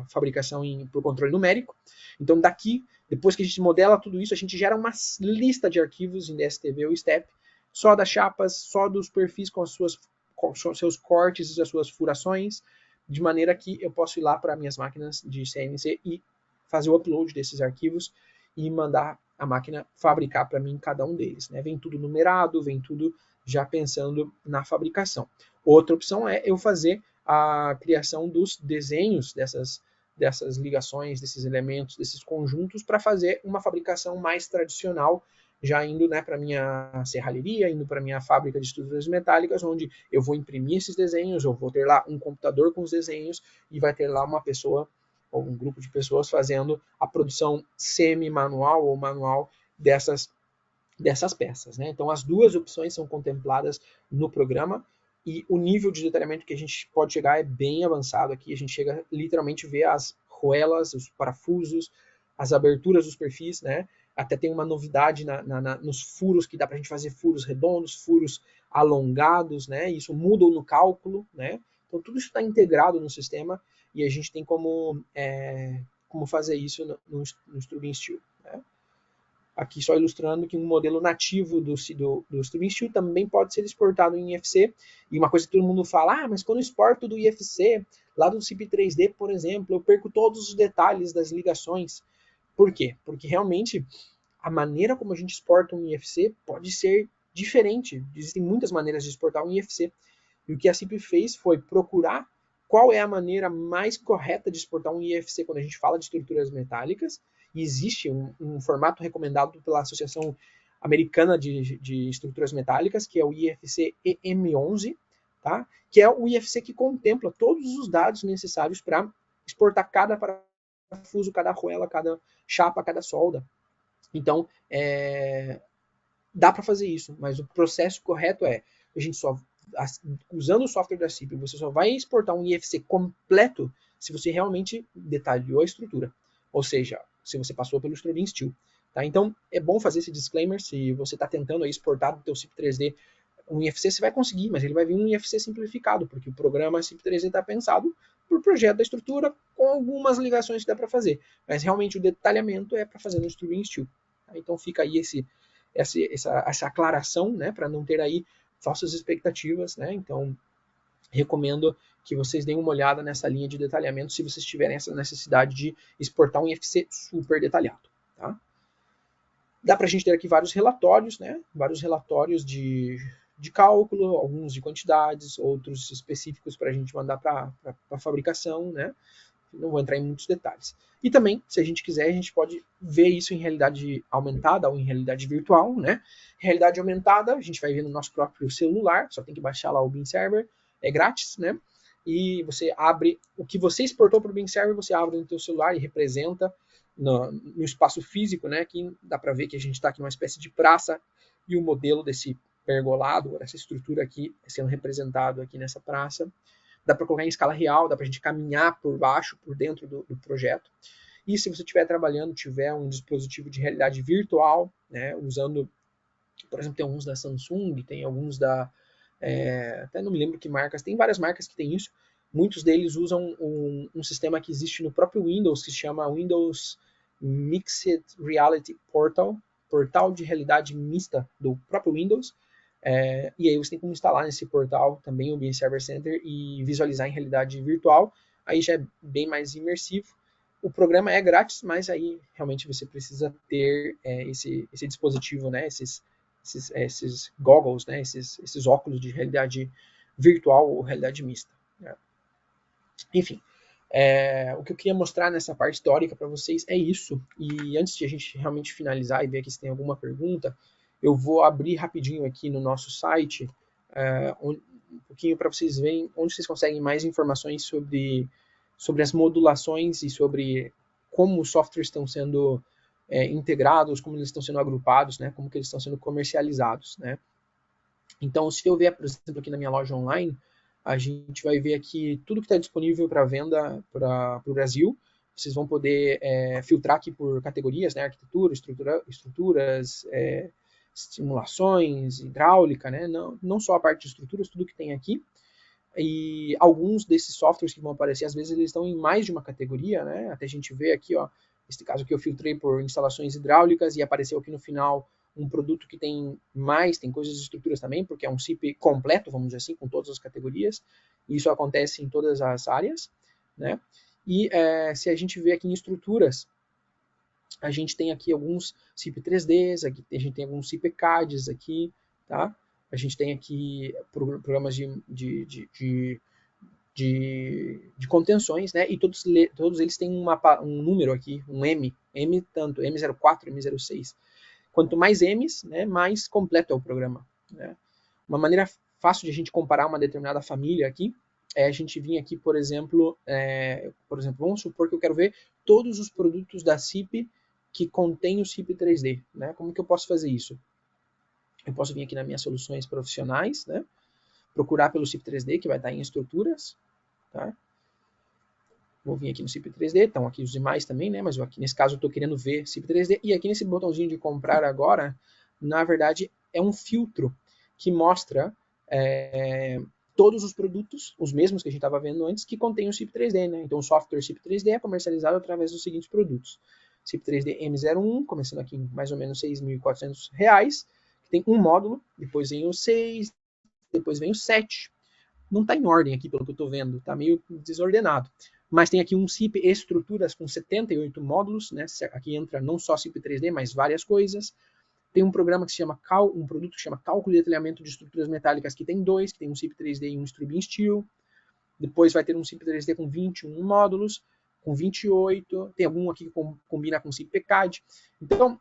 fabricação por controle numérico. Então daqui, depois que a gente modela tudo isso, a gente gera uma lista de arquivos em DSTV ou STEP, só das chapas, só dos perfis com seus cortes e as suas furações, de maneira que eu posso ir lá para minhas máquinas de CNC e fazer o upload desses arquivos e mandar a máquina fabricar para mim cada um deles, né? Vem tudo numerado, vem tudo já pensando na fabricação. Outra opção é eu fazer a criação dos desenhos dessas ligações, desses elementos, desses conjuntos, para fazer uma fabricação mais tradicional, já indo, né, para minha serralheria, indo para minha fábrica de estruturas metálicas, onde eu vou imprimir esses desenhos, eu vou ter lá um computador com os desenhos e vai ter lá uma pessoa ou um grupo de pessoas fazendo a produção semi-manual ou manual dessas peças, né? Então as duas opções são contempladas no programa e o nível de detalhamento que a gente pode chegar é bem avançado aqui. A gente chega literalmente a ver as roelas, os parafusos, as aberturas dos perfis, né? Até tem uma novidade nos furos, que dá para a gente fazer furos redondos, furos alongados, né? Isso muda no cálculo, né? Então tudo isso está integrado no sistema e a gente tem como fazer isso no Strubbin Steel, né? Aqui só ilustrando que um modelo nativo do Strubbin Steel também pode ser exportado em IFC. E uma coisa que todo mundo fala, mas quando eu exporto do IFC, lá do CP3D, por exemplo, eu perco todos os detalhes das ligações. Por quê? Porque realmente a maneira como a gente exporta um IFC pode ser diferente. Existem muitas maneiras de exportar um IFC. E o que a CIP fez foi procurar qual é a maneira mais correta de exportar um IFC quando a gente fala de estruturas metálicas. E existe um formato recomendado pela Associação Americana de Estruturas Metálicas, que é o IFC EM11, tá? Que é o IFC que contempla todos os dados necessários para exportar cada parafuso, cada arruela, cada chapa, cada solda. Então, dá para fazer isso, mas o processo correto é, a gente só, usando o software da CIP, você só vai exportar um IFC completo se você realmente detalhou a estrutura. Ou seja, se você passou pelo Strobin Steel. Tá? Então, é bom fazer esse disclaimer, se você está tentando aí exportar do teu CIP 3D um IFC, você vai conseguir, mas ele vai vir um IFC simplificado, porque o programa CIP 3D está pensado por projeto da estrutura com algumas ligações que dá para fazer. Mas realmente o detalhamento é para fazer no Strobin Steel. Tá? Então fica aí essa aclaração, né, para não ter aí falsas expectativas, né? Então recomendo que vocês deem uma olhada nessa linha de detalhamento se vocês tiverem essa necessidade de exportar um IFC super detalhado, tá? Dá para a gente ter aqui vários relatórios, né? Vários relatórios de cálculo, alguns de quantidades, outros específicos para a gente mandar para a fabricação, né? Não vou entrar em muitos detalhes. E também, se a gente quiser, a gente pode ver isso em realidade aumentada ou em realidade virtual, né? Realidade aumentada, a gente vai ver no nosso próprio celular, só tem que baixar lá o Beam Server, é grátis, né? E você abre, o que você exportou para o Beam Server, você abre no teu celular e representa no espaço físico, né? Aqui dá para ver que a gente está aqui numa espécie de praça e o modelo desse pergolado, essa estrutura aqui sendo representado aqui nessa praça. Dá para colocar em escala real, dá para a gente caminhar por baixo, por dentro do projeto. E se você estiver trabalhando, tiver um dispositivo de realidade virtual, né, usando, por exemplo, tem alguns da Samsung, tem alguns da, até não me lembro que marcas, tem várias marcas que tem isso. Muitos deles usam um sistema que existe no próprio Windows, que se chama Windows Mixed Reality Portal, portal de realidade mista do próprio Windows. E aí você tem como instalar nesse portal também o Beam Server Center e visualizar em realidade virtual. Aí já é bem mais imersivo. O programa é grátis, mas aí realmente você precisa ter esse dispositivo, né? Esses goggles, né? Esses óculos de realidade virtual ou realidade mista. Né? Enfim, o que eu queria mostrar nessa parte teórica para vocês é isso. E antes de a gente realmente finalizar e ver aqui se tem alguma pergunta, eu vou abrir rapidinho aqui no nosso site um pouquinho para vocês verem onde vocês conseguem mais informações sobre as modulações e sobre como os softwares estão sendo integrados, como eles estão sendo agrupados, né, como que eles estão sendo comercializados. Né. Então, se eu ver, por exemplo, aqui na minha loja online, a gente vai ver aqui tudo que está disponível para venda para o Brasil. Vocês vão poder filtrar aqui por categorias, né, arquitetura, estruturas, simulações, hidráulica, né, não só a parte de estruturas, tudo que tem aqui. E alguns desses softwares que vão aparecer, às vezes eles estão em mais de uma categoria, né, até a gente ver aqui, ó, nesse caso aqui eu filtrei por instalações hidráulicas e apareceu aqui no final um produto que tem coisas de estruturas também, porque é um CIP completo, vamos dizer assim, com todas as categorias, e isso acontece em todas as áreas, né? E se a gente vê aqui em estruturas, a gente tem aqui alguns CIP 3Ds, aqui a gente tem alguns CIP CADs aqui, tá? A gente tem aqui programas de contenções, né? E todos eles têm um número aqui, um M tanto, M04, M06. Quanto mais M's, né, mais completo é o programa. Né? Uma maneira fácil de a gente comparar uma determinada família aqui é a gente vir aqui, por exemplo, vamos supor que eu quero ver todos os produtos da CIP que contém o CIP 3D. Né? Como que eu posso fazer isso? Eu posso vir aqui nas minhas soluções profissionais, né? Procurar pelo CIP 3D, que vai estar em estruturas. Tá? Vou vir aqui no CIP 3D, estão aqui os demais também, né? Mas aqui nesse caso eu estou querendo ver CIP 3D. E aqui nesse botãozinho de comprar agora, na verdade, é um filtro que mostra todos os produtos, os mesmos que a gente estava vendo antes, que contém o CIP 3D, né? Então o software CIP 3D é comercializado através dos seguintes produtos. CIP 3D M01, começando aqui em mais ou menos R$ 6.400, que tem um módulo, depois vem o 6, depois vem o 7. Não está em ordem aqui, pelo que eu estou vendo, está meio desordenado. Mas tem aqui um CIP estruturas com 78 módulos, né? Aqui entra não só CIP 3D, mas várias coisas. Tem um programa que se chama um produto que se chama Cálculo e Detalhamento de Estruturas Metálicas, que tem dois, que tem um CIP 3D e um Strubing Steel. Depois vai ter um CIP 3D com 21 módulos, com 28. Tem algum aqui que combina com CIP PCAD. Então,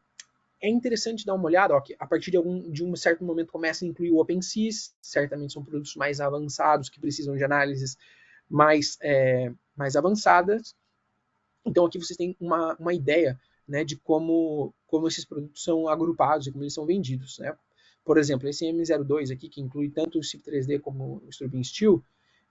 é interessante dar uma olhada, ó, que a partir de um certo momento começa a incluir o OpenSys, certamente são produtos mais avançados, que precisam de análises mais avançadas. Então aqui vocês têm uma ideia, né, de como esses produtos são agrupados e como eles são vendidos, né? Por exemplo, esse M02 aqui, que inclui tanto o CIP 3D como o Strubing Steel,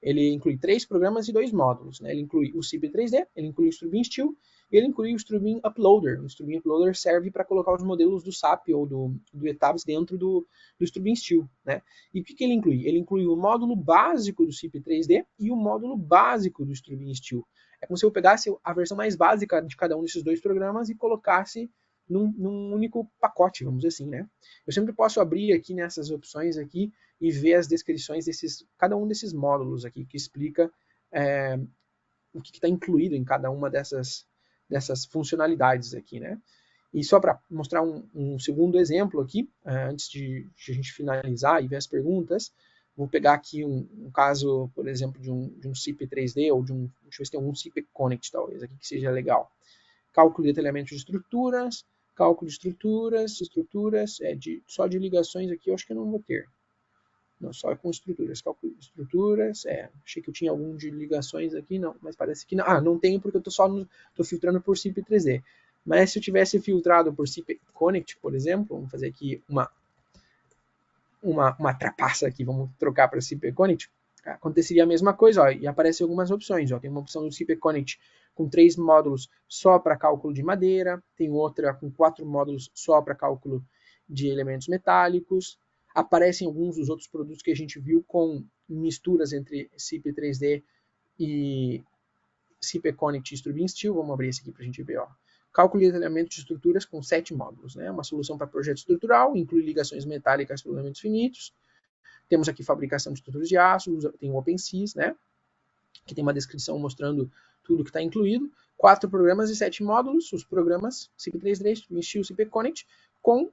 ele inclui 3 programas e 2 módulos, né? Ele inclui o CIP 3D, ele inclui o Strubing Steel, e ele inclui o Strubing Uploader. O Strubing Uploader serve para colocar os modelos do SAP ou do ETABS dentro do Strubing Steel, né? E o que ele inclui? Ele inclui o módulo básico do CIP 3D e o módulo básico do Strubing Steel. É como se eu pegasse a versão mais básica de cada um desses dois programas e colocasse num único pacote, vamos dizer assim, né? Eu sempre posso abrir aqui nessas opções aqui e ver as descrições cada um desses módulos aqui, que explica o que está incluído em cada uma dessas funcionalidades aqui, né? E só para mostrar um segundo exemplo aqui, antes de a gente finalizar e ver as perguntas, vou pegar aqui um caso, por exemplo, de um CIP 3D ou deixa eu ver se tem algum CIP Connect talvez aqui que seja legal. Cálculo e detalhamento de estruturas, cálculo de estruturas, só de ligações aqui eu acho que eu não vou ter. Não, só com estruturas, cálculo de estruturas, achei que eu tinha algum de ligações aqui, não, mas parece que não. Não tenho porque eu estou filtrando por CIP 3D. Mas se eu tivesse filtrado por CIP Connect, por exemplo, vamos fazer aqui uma trapaça aqui, vamos trocar para CIP Connect, aconteceria a mesma coisa, ó, e aparecem algumas opções, ó, tem uma opção do CIP Connect com 3 módulos só para cálculo de madeira, tem outra com 4 módulos só para cálculo de elementos metálicos, aparecem alguns dos outros produtos que a gente viu com misturas entre CIP 3D e CIP Connect e Strubing Steel, vamos abrir esse aqui para a gente ver, ó. Cálculo e detalhamento de estruturas com 7 módulos, né? Uma solução para projeto estrutural, inclui ligações metálicas para elementos finitos. Temos aqui fabricação de estruturas de aço, tem o OpenSys, né? Que tem uma descrição mostrando tudo que está incluído. 4 programas e 7 módulos, os programas CIP3D, Steel, CIP Connect, com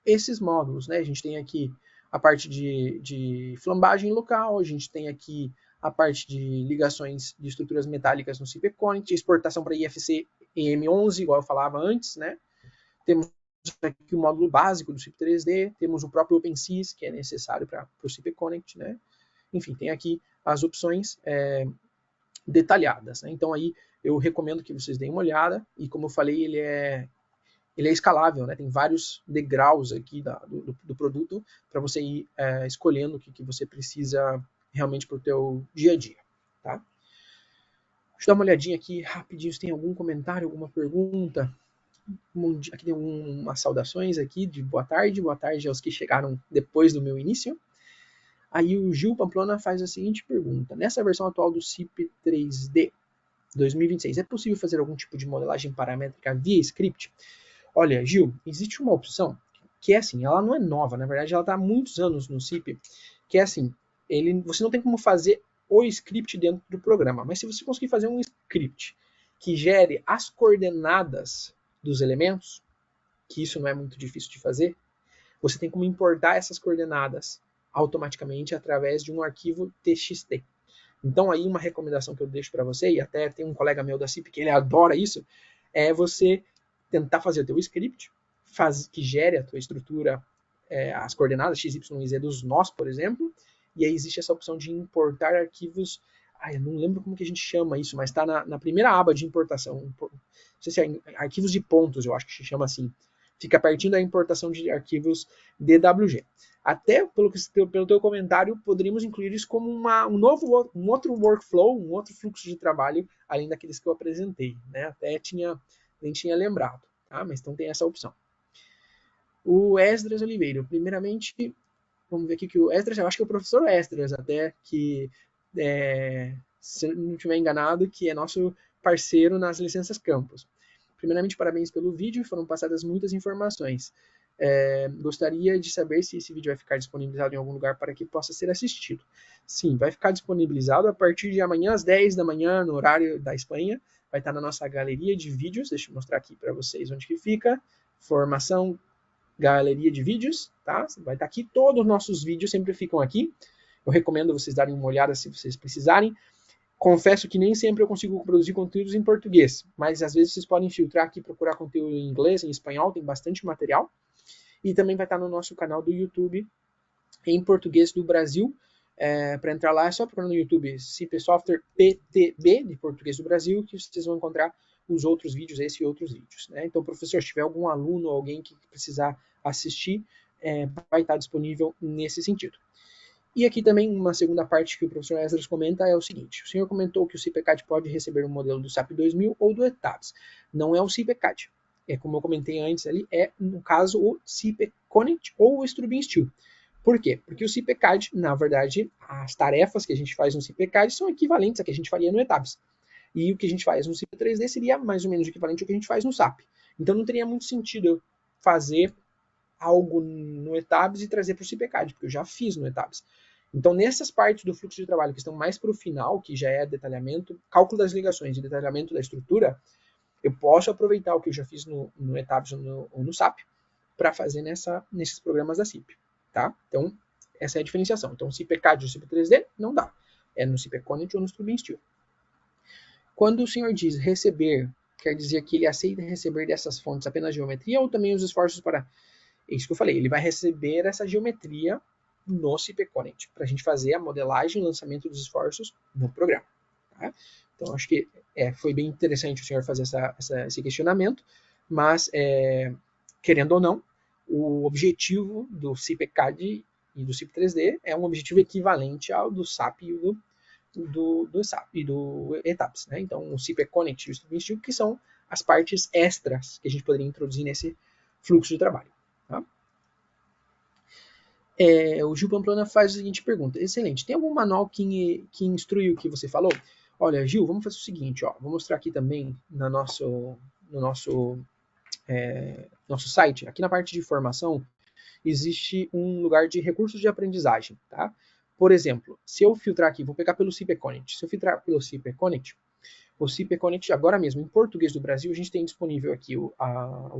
esses módulos, né? A gente tem aqui a parte de flambagem local, a gente tem aqui a parte de ligações de estruturas metálicas no CIP Connect, exportação para IFC EM11, igual eu falava antes, né? Temos aqui o módulo básico do CIP 3D, temos o próprio OpenSys, que é necessário para o CIP Connect, né? Enfim, tem aqui as opções detalhadas, né? Então aí eu recomendo que vocês deem uma olhada, e como eu falei, ele é escalável, né? Tem vários degraus aqui do produto para você ir escolhendo o que você precisa realmente para o teu dia a dia, tá? Deixa eu dar uma olhadinha aqui rapidinho se tem algum comentário, alguma pergunta. Aqui tem umas saudações aqui de boa tarde aos que chegaram depois do meu início. Aí o Gil Pamplona faz a seguinte pergunta: nessa versão atual do CIP 3D 2026, é possível fazer algum tipo de modelagem paramétrica via script? Olha, Gil, existe uma opção que é assim, ela não é nova, na verdade ela está há muitos anos no CIP, que é assim, você não tem como fazer o script dentro do programa, mas se você conseguir fazer um script que gere as coordenadas dos elementos, que isso não é muito difícil de fazer, você tem como importar essas coordenadas automaticamente através de um arquivo TXT. Então aí uma recomendação que eu deixo para você, e até tem um colega meu da CIP que ele adora isso, é você tentar fazer o teu script, que gere a tua estrutura, as coordenadas x, y e z dos nós, por exemplo, e aí existe essa opção de importar arquivos, eu não lembro como que a gente chama isso, mas está na primeira aba de importação, não sei se é arquivos de pontos, eu acho que se chama assim, fica pertinho da importação de arquivos DWG. Até pelo teu comentário, poderíamos incluir isso como um outro workflow, um outro fluxo de trabalho, além daqueles que eu apresentei, né? Até nem tinha lembrado, tá? Mas então tem essa opção. O Esdras Oliveira, primeiramente, vamos ver aqui que o Esdras, eu acho que é o professor Esdras até, que, se eu não estiver enganado, que é nosso parceiro nas licenças campus. Primeiramente, parabéns pelo vídeo, foram passadas muitas informações. Gostaria de saber se esse vídeo vai ficar disponibilizado em algum lugar para que possa ser assistido. Sim, vai ficar disponibilizado a partir de amanhã às 10 da manhã, no horário da Espanha. Vai estar na nossa galeria de vídeos. Deixa eu mostrar aqui para vocês onde que fica. Formação galeria de vídeos, tá? Vai estar aqui, todos os nossos vídeos sempre ficam aqui. Eu recomendo vocês darem uma olhada se vocês precisarem. Confesso que nem sempre eu consigo produzir conteúdos em português, mas às vezes vocês podem filtrar aqui, procurar conteúdo em inglês, em espanhol, tem bastante material. E também vai estar no nosso canal do YouTube em português do Brasil. Para entrar lá é só procurar no YouTube CP Software PTB, de português do Brasil, que vocês vão encontrar os outros vídeos, esse e outros vídeos. Né? Então, professor, se tiver algum aluno, alguém que precisar assistir, vai estar disponível nesse sentido. E aqui também uma segunda parte que o professor Esdras comenta é o seguinte: o senhor comentou que o CIPECAD pode receber um modelo do SAP 2000 ou do ETABS. Não é o CIPECAD. Como eu comentei antes ali, no caso, o CIPEConnect ou o Strubin Steel. Por quê? Porque o CIPECAD, na verdade, as tarefas que a gente faz no CIPECAD são equivalentes a que a gente faria no ETABS. E o que a gente faz no CIP 3D seria mais ou menos equivalente ao que a gente faz no SAP. Então não teria muito sentido eu fazer algo no ETABS e trazer para o CIPECAD, porque eu já fiz no ETABS. Então, nessas partes do fluxo de trabalho que estão mais para o final, que já é detalhamento, cálculo das ligações e detalhamento da estrutura, eu posso aproveitar o que eu já fiz no ETABS ou no SAP para fazer nesses programas da CIP. Tá? Então, essa é a diferenciação. Então, CIPECAD ou CIP 3D, não dá. É no CIPEConnect ou no Strubin Steel. Quando o senhor diz receber, quer dizer que ele aceita receber dessas fontes apenas geometria ou também os esforços para... É isso que eu falei, ele vai receber essa geometria no CIPEConnect, para a gente fazer a modelagem e lançamento dos esforços no programa. Tá? Então, acho que foi bem interessante o senhor fazer esse questionamento, mas, querendo ou não, o objetivo do CIPECAD e do CIP 3D é um objetivo equivalente ao do SAP e do SAP e do ETABS. Né? Então, o CIPEConnect e o Strubin Steel, que são as partes extras que a gente poderia introduzir nesse fluxo de trabalho. Tá? O Gil Pamplona faz a seguinte pergunta. Excelente. Tem algum manual que instrui o que você falou? Olha, Gil, vamos fazer o seguinte. Vou mostrar aqui também no nosso site. Aqui na parte de formação, existe um lugar de recursos de aprendizagem. Tá? Por exemplo, se eu filtrar aqui, vou pegar pelo CIPEConnect. Se eu filtrar pelo CIPEConnect, o CIPEConnect agora mesmo, em português do Brasil, a gente tem disponível aqui o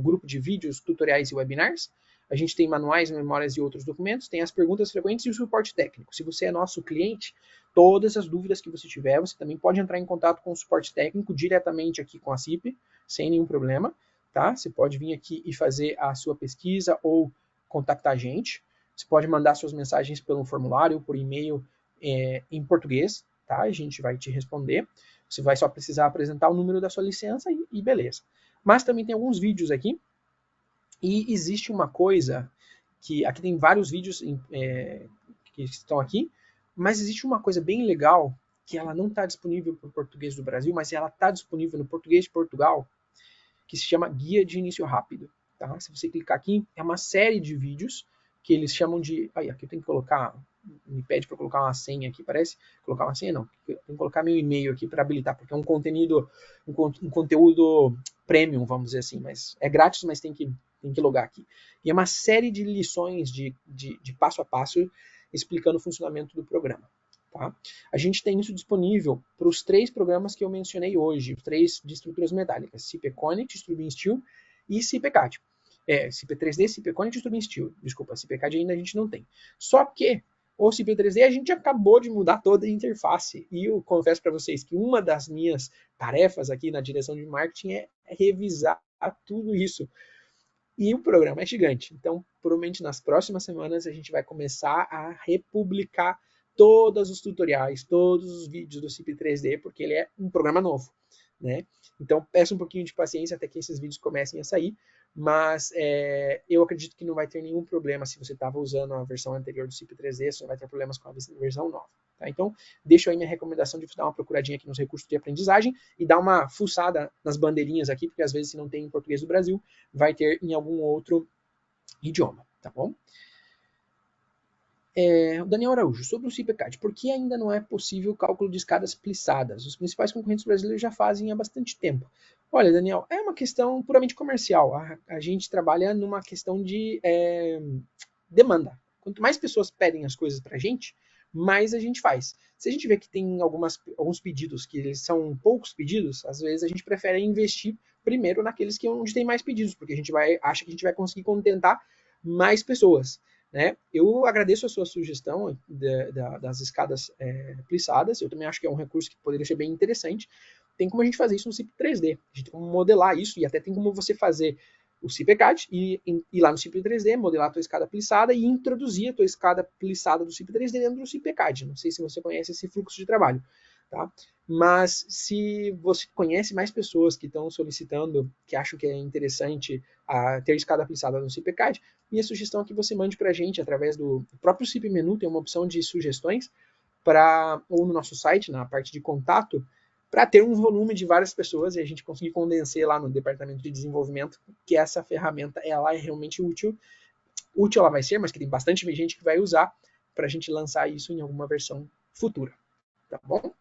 grupo de vídeos, tutoriais e webinars. A gente tem manuais, memórias e outros documentos, tem as perguntas frequentes e o suporte técnico. Se você é nosso cliente, todas as dúvidas que você tiver, você também pode entrar em contato com o suporte técnico diretamente aqui com a CIP, sem nenhum problema. Tá? Você pode vir aqui e fazer a sua pesquisa ou contactar a gente. Você pode mandar suas mensagens pelo formulário, por e-mail em português, tá? A gente vai te responder. Você vai só precisar apresentar o número da sua licença e beleza. Mas também tem alguns vídeos aqui. E existe uma coisa que... Aqui tem vários vídeos que estão aqui. Mas existe uma coisa bem legal que ela não está disponível para o português do Brasil, mas ela está disponível no português de Portugal, que se chama Guia de Início Rápido. Tá? Se você clicar aqui, é uma série de vídeos que eles chamam de... Aqui eu tenho que colocar... Me pede para colocar uma senha aqui, parece. Colocar uma senha, não. Eu tenho que colocar meu e-mail aqui para habilitar, porque é um conteúdo premium, vamos dizer assim. Mas é grátis, mas tem que logar aqui. E é uma série de lições de passo a passo explicando o funcionamento do programa. Tá? A gente tem isso disponível para os 3 programas que eu mencionei hoje, os 3 de estruturas metálicas, CIPEConnect, Strubin Steel e CIPECAD. CP3D, CIPEConnect e Strubin Steel. Desculpa, CIPECAD ainda a gente não tem. Só que o CP3D a gente acabou de mudar toda a interface. E eu confesso para vocês que uma das minhas tarefas aqui na direção de marketing é revisar tudo isso. E o programa é gigante. Então, provavelmente nas próximas semanas a gente vai começar a republicar todos os tutoriais, todos os vídeos do CIP 3D, porque ele é um programa novo. Né? Então, peço um pouquinho de paciência até que esses vídeos comecem a sair, mas eu acredito que não vai ter nenhum problema se você estava usando a versão anterior do CIP 3D, você não vai ter problemas com a versão nova. Tá? Então, deixo aí minha recomendação de dar uma procuradinha aqui nos recursos de aprendizagem e dar uma fuçada nas bandeirinhas aqui, porque às vezes se não tem em português do Brasil, vai ter em algum outro idioma, tá bom? O Daniel Araújo, sobre o CIPECAD, por que ainda não é possível o cálculo de escadas plissadas? Os principais concorrentes brasileiros já fazem há bastante tempo. Olha, Daniel, é uma questão puramente comercial. A gente trabalha numa questão de demanda. Quanto mais pessoas pedem as coisas para a gente, mais a gente faz. Se a gente vê que tem alguns pedidos que eles são poucos pedidos, às vezes a gente prefere investir primeiro naqueles onde tem mais pedidos, porque a gente acha que a gente vai conseguir contentar mais pessoas, né? Eu agradeço a sua sugestão das escadas plissadas, eu também acho que é um recurso que poderia ser bem interessante. Tem como a gente fazer isso no CIP 3D, a gente tem como modelar isso, e até tem como você fazer o CIPCAD e ir lá no CIP 3D, modelar a tua escada plissada e introduzir a tua escada plissada do CIP 3D dentro do CIPCAD. Não sei se você conhece esse fluxo de trabalho, tá? Mas se você conhece mais pessoas que estão solicitando, que acham que é interessante ter escada plissada no CIPCAD, minha sugestão é que você mande para a gente através do próprio CIP Menu, tem uma opção de sugestões, ou no nosso site, na parte de contato, para ter um volume de várias pessoas e a gente conseguir condenser lá no departamento de desenvolvimento que essa ferramenta ela é realmente útil. Útil ela vai ser, mas que tem bastante gente que vai usar para a gente lançar isso em alguma versão futura. Tá bom?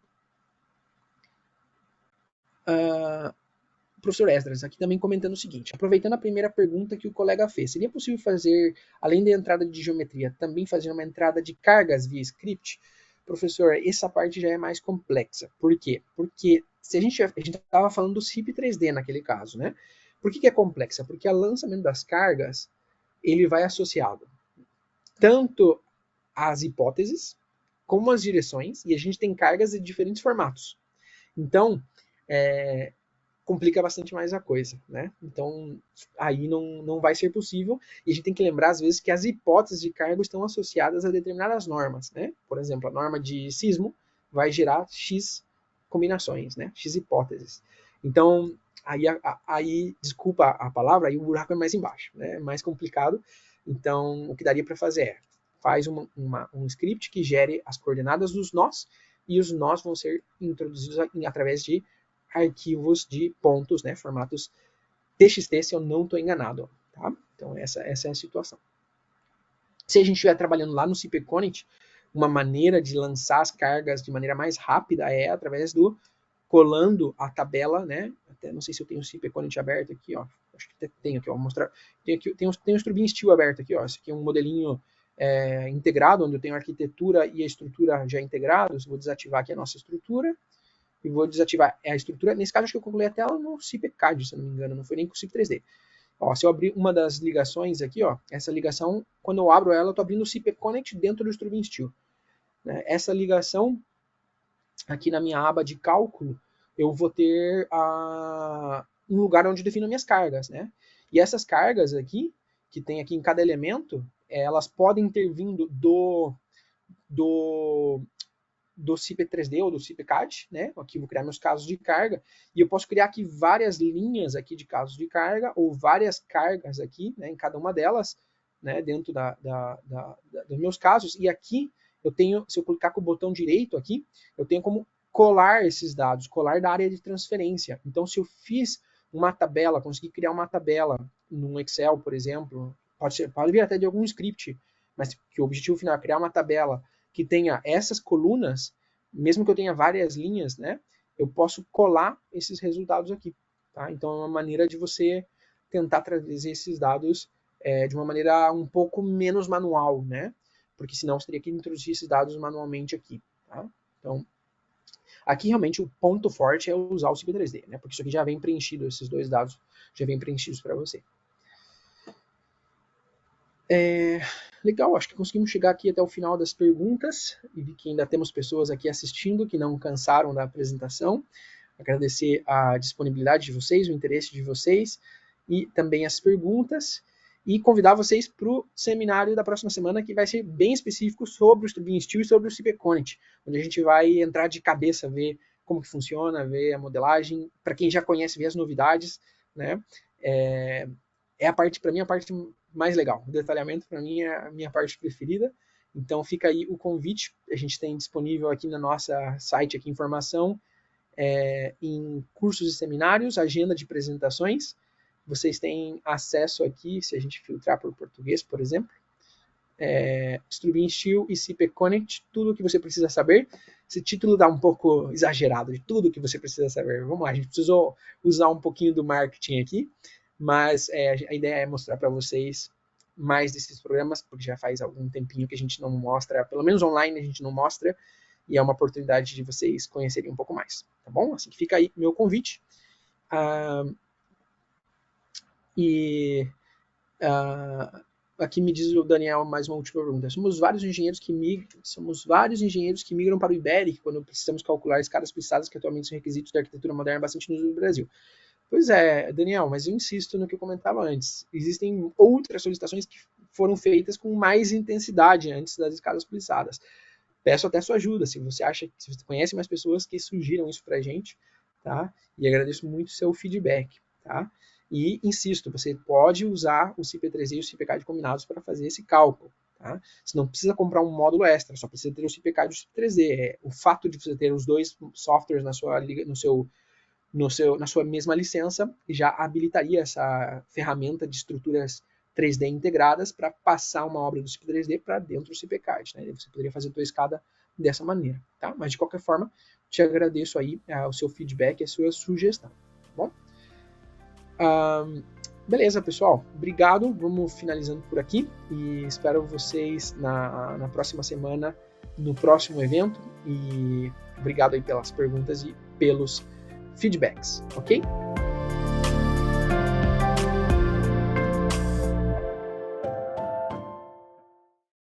Professor Esdras, aqui também comentando o seguinte, aproveitando a primeira pergunta que o colega fez, seria possível fazer, além da entrada de geometria, também fazer uma entrada de cargas via script? Professor, essa parte já é mais complexa. Por quê? Porque se a gente estava falando do CIP 3D naquele caso, né? Por que é complexa? Porque o lançamento das cargas, ele vai associado tanto às hipóteses, como às direções, e a gente tem cargas de diferentes formatos. Então, complica bastante mais a coisa, né? Então, aí não vai ser possível, e a gente tem que lembrar, às vezes, que as hipóteses de cargo estão associadas a determinadas normas, né? Por exemplo, a norma de sismo vai gerar X combinações, né? X hipóteses. Então, aí desculpa a palavra, aí o buraco é mais embaixo, né? É mais complicado. Então, o que daria para fazer é, faz um script que gere as coordenadas dos nós, e os nós vão ser introduzidos através de arquivos de pontos, né, formatos TXT, se eu não estou enganado. Tá? Então, essa é a situação. Se a gente estiver trabalhando lá no CPConnect, uma maneira de lançar as cargas de maneira mais rápida é através do colando a tabela, né? Até não sei se eu tenho o CPConnect aberto aqui, ó. Acho que até tenho aqui, ó. Vou mostrar. Tem um Strubbin Steel aberto aqui, ó. Esse aqui é um modelinho integrado, onde eu tenho a arquitetura e a estrutura já integrados. Vou desativar aqui a nossa estrutura e vou desativar a estrutura. Nesse caso, acho que eu concluí a tela no CIPCAD, se eu não me engano, não foi nem com o CIP 3D. Ó, se eu abrir uma das ligações aqui, ó, essa ligação, quando eu abro ela, eu estou abrindo o CPConnect dentro do Strubbin Steel. Né? Essa ligação, aqui na minha aba de cálculo, eu vou ter um lugar onde eu defino minhas cargas. Né? E essas cargas aqui, que tem aqui em cada elemento, elas podem ter vindo do CP3D ou do CPCAD, né? Aqui vou criar meus casos de carga e eu posso criar aqui várias linhas aqui de casos de carga ou várias cargas aqui, né? Em cada uma delas, né? Dentro dos meus casos. E aqui eu tenho, se eu clicar com o botão direito aqui, eu tenho como colar esses dados, colar da área de transferência. Então, se eu fiz uma tabela, consegui criar uma tabela num Excel, por exemplo, pode vir até de algum script, mas que o objetivo final é criar uma tabela que tenha essas colunas, mesmo que eu tenha várias linhas, né, eu posso colar esses resultados aqui. Tá? Então, é uma maneira de você tentar trazer esses dados de uma maneira um pouco menos manual, né? Porque senão você teria que introduzir esses dados manualmente aqui. Tá? Então, aqui realmente o ponto forte é usar o CP3D, né? Porque isso aqui já vem preenchido, esses dois dados já vem preenchidos para você. Legal, acho que conseguimos chegar aqui até o final das perguntas e vi que ainda temos pessoas aqui assistindo que não cansaram da apresentação. Agradecer a disponibilidade de vocês, o interesse de vocês e também as perguntas e convidar vocês para o seminário da próxima semana que vai ser bem específico sobre o Strubbin Steel e sobre o CPConnect, onde a gente vai entrar de cabeça, ver como que funciona, ver a modelagem, para quem já conhece, ver as novidades, né? A parte, para mim, a parte mais legal. O detalhamento, para mim, é a minha parte preferida. Então, fica aí o convite. A gente tem disponível aqui na nossa site aqui informação em cursos e seminários, agenda de apresentações. Vocês têm acesso aqui, se a gente filtrar por português, por exemplo, Strubbin Steel e CPConnect, tudo o que você precisa saber. Esse título dá um pouco exagerado de tudo que você precisa saber. Vamos lá, a gente precisou usar um pouquinho do marketing aqui, mas a ideia é mostrar para vocês mais desses programas, porque já faz algum tempinho que a gente não mostra, pelo menos online a gente não mostra, e é uma oportunidade de vocês conhecerem um pouco mais, tá bom? Assim que fica aí meu convite. aqui me diz o Daniel mais uma última pergunta. Somos vários engenheiros que migram para o Iberic quando precisamos calcular escadas precisadas que atualmente são requisitos da arquitetura moderna bastante no Brasil. Pois é, Daniel, mas eu insisto no que eu comentava antes. Existem outras solicitações que foram feitas com mais intensidade antes das escadas plissadas. Peço até sua ajuda, se você conhece mais pessoas que sugiram isso pra gente, tá? E agradeço muito o seu feedback, tá? E insisto, você pode usar o CP3D e o CPCAD combinados para fazer esse cálculo, tá? Você não precisa comprar um módulo extra, só precisa ter o CPCAD e o CP3D. O fato de você ter os dois softwares na sua na sua mesma licença, já habilitaria essa ferramenta de estruturas 3D integradas para passar uma obra do CP3D para dentro do CPCAD. Né? Você poderia fazer a tua escada dessa maneira. Tá? Mas, de qualquer forma, te agradeço aí o seu feedback e a sua sugestão. Tá bom? Beleza, pessoal. Obrigado. Vamos finalizando por aqui e espero vocês na próxima semana, no próximo evento. E obrigado aí pelas perguntas e pelos feedbacks, ok?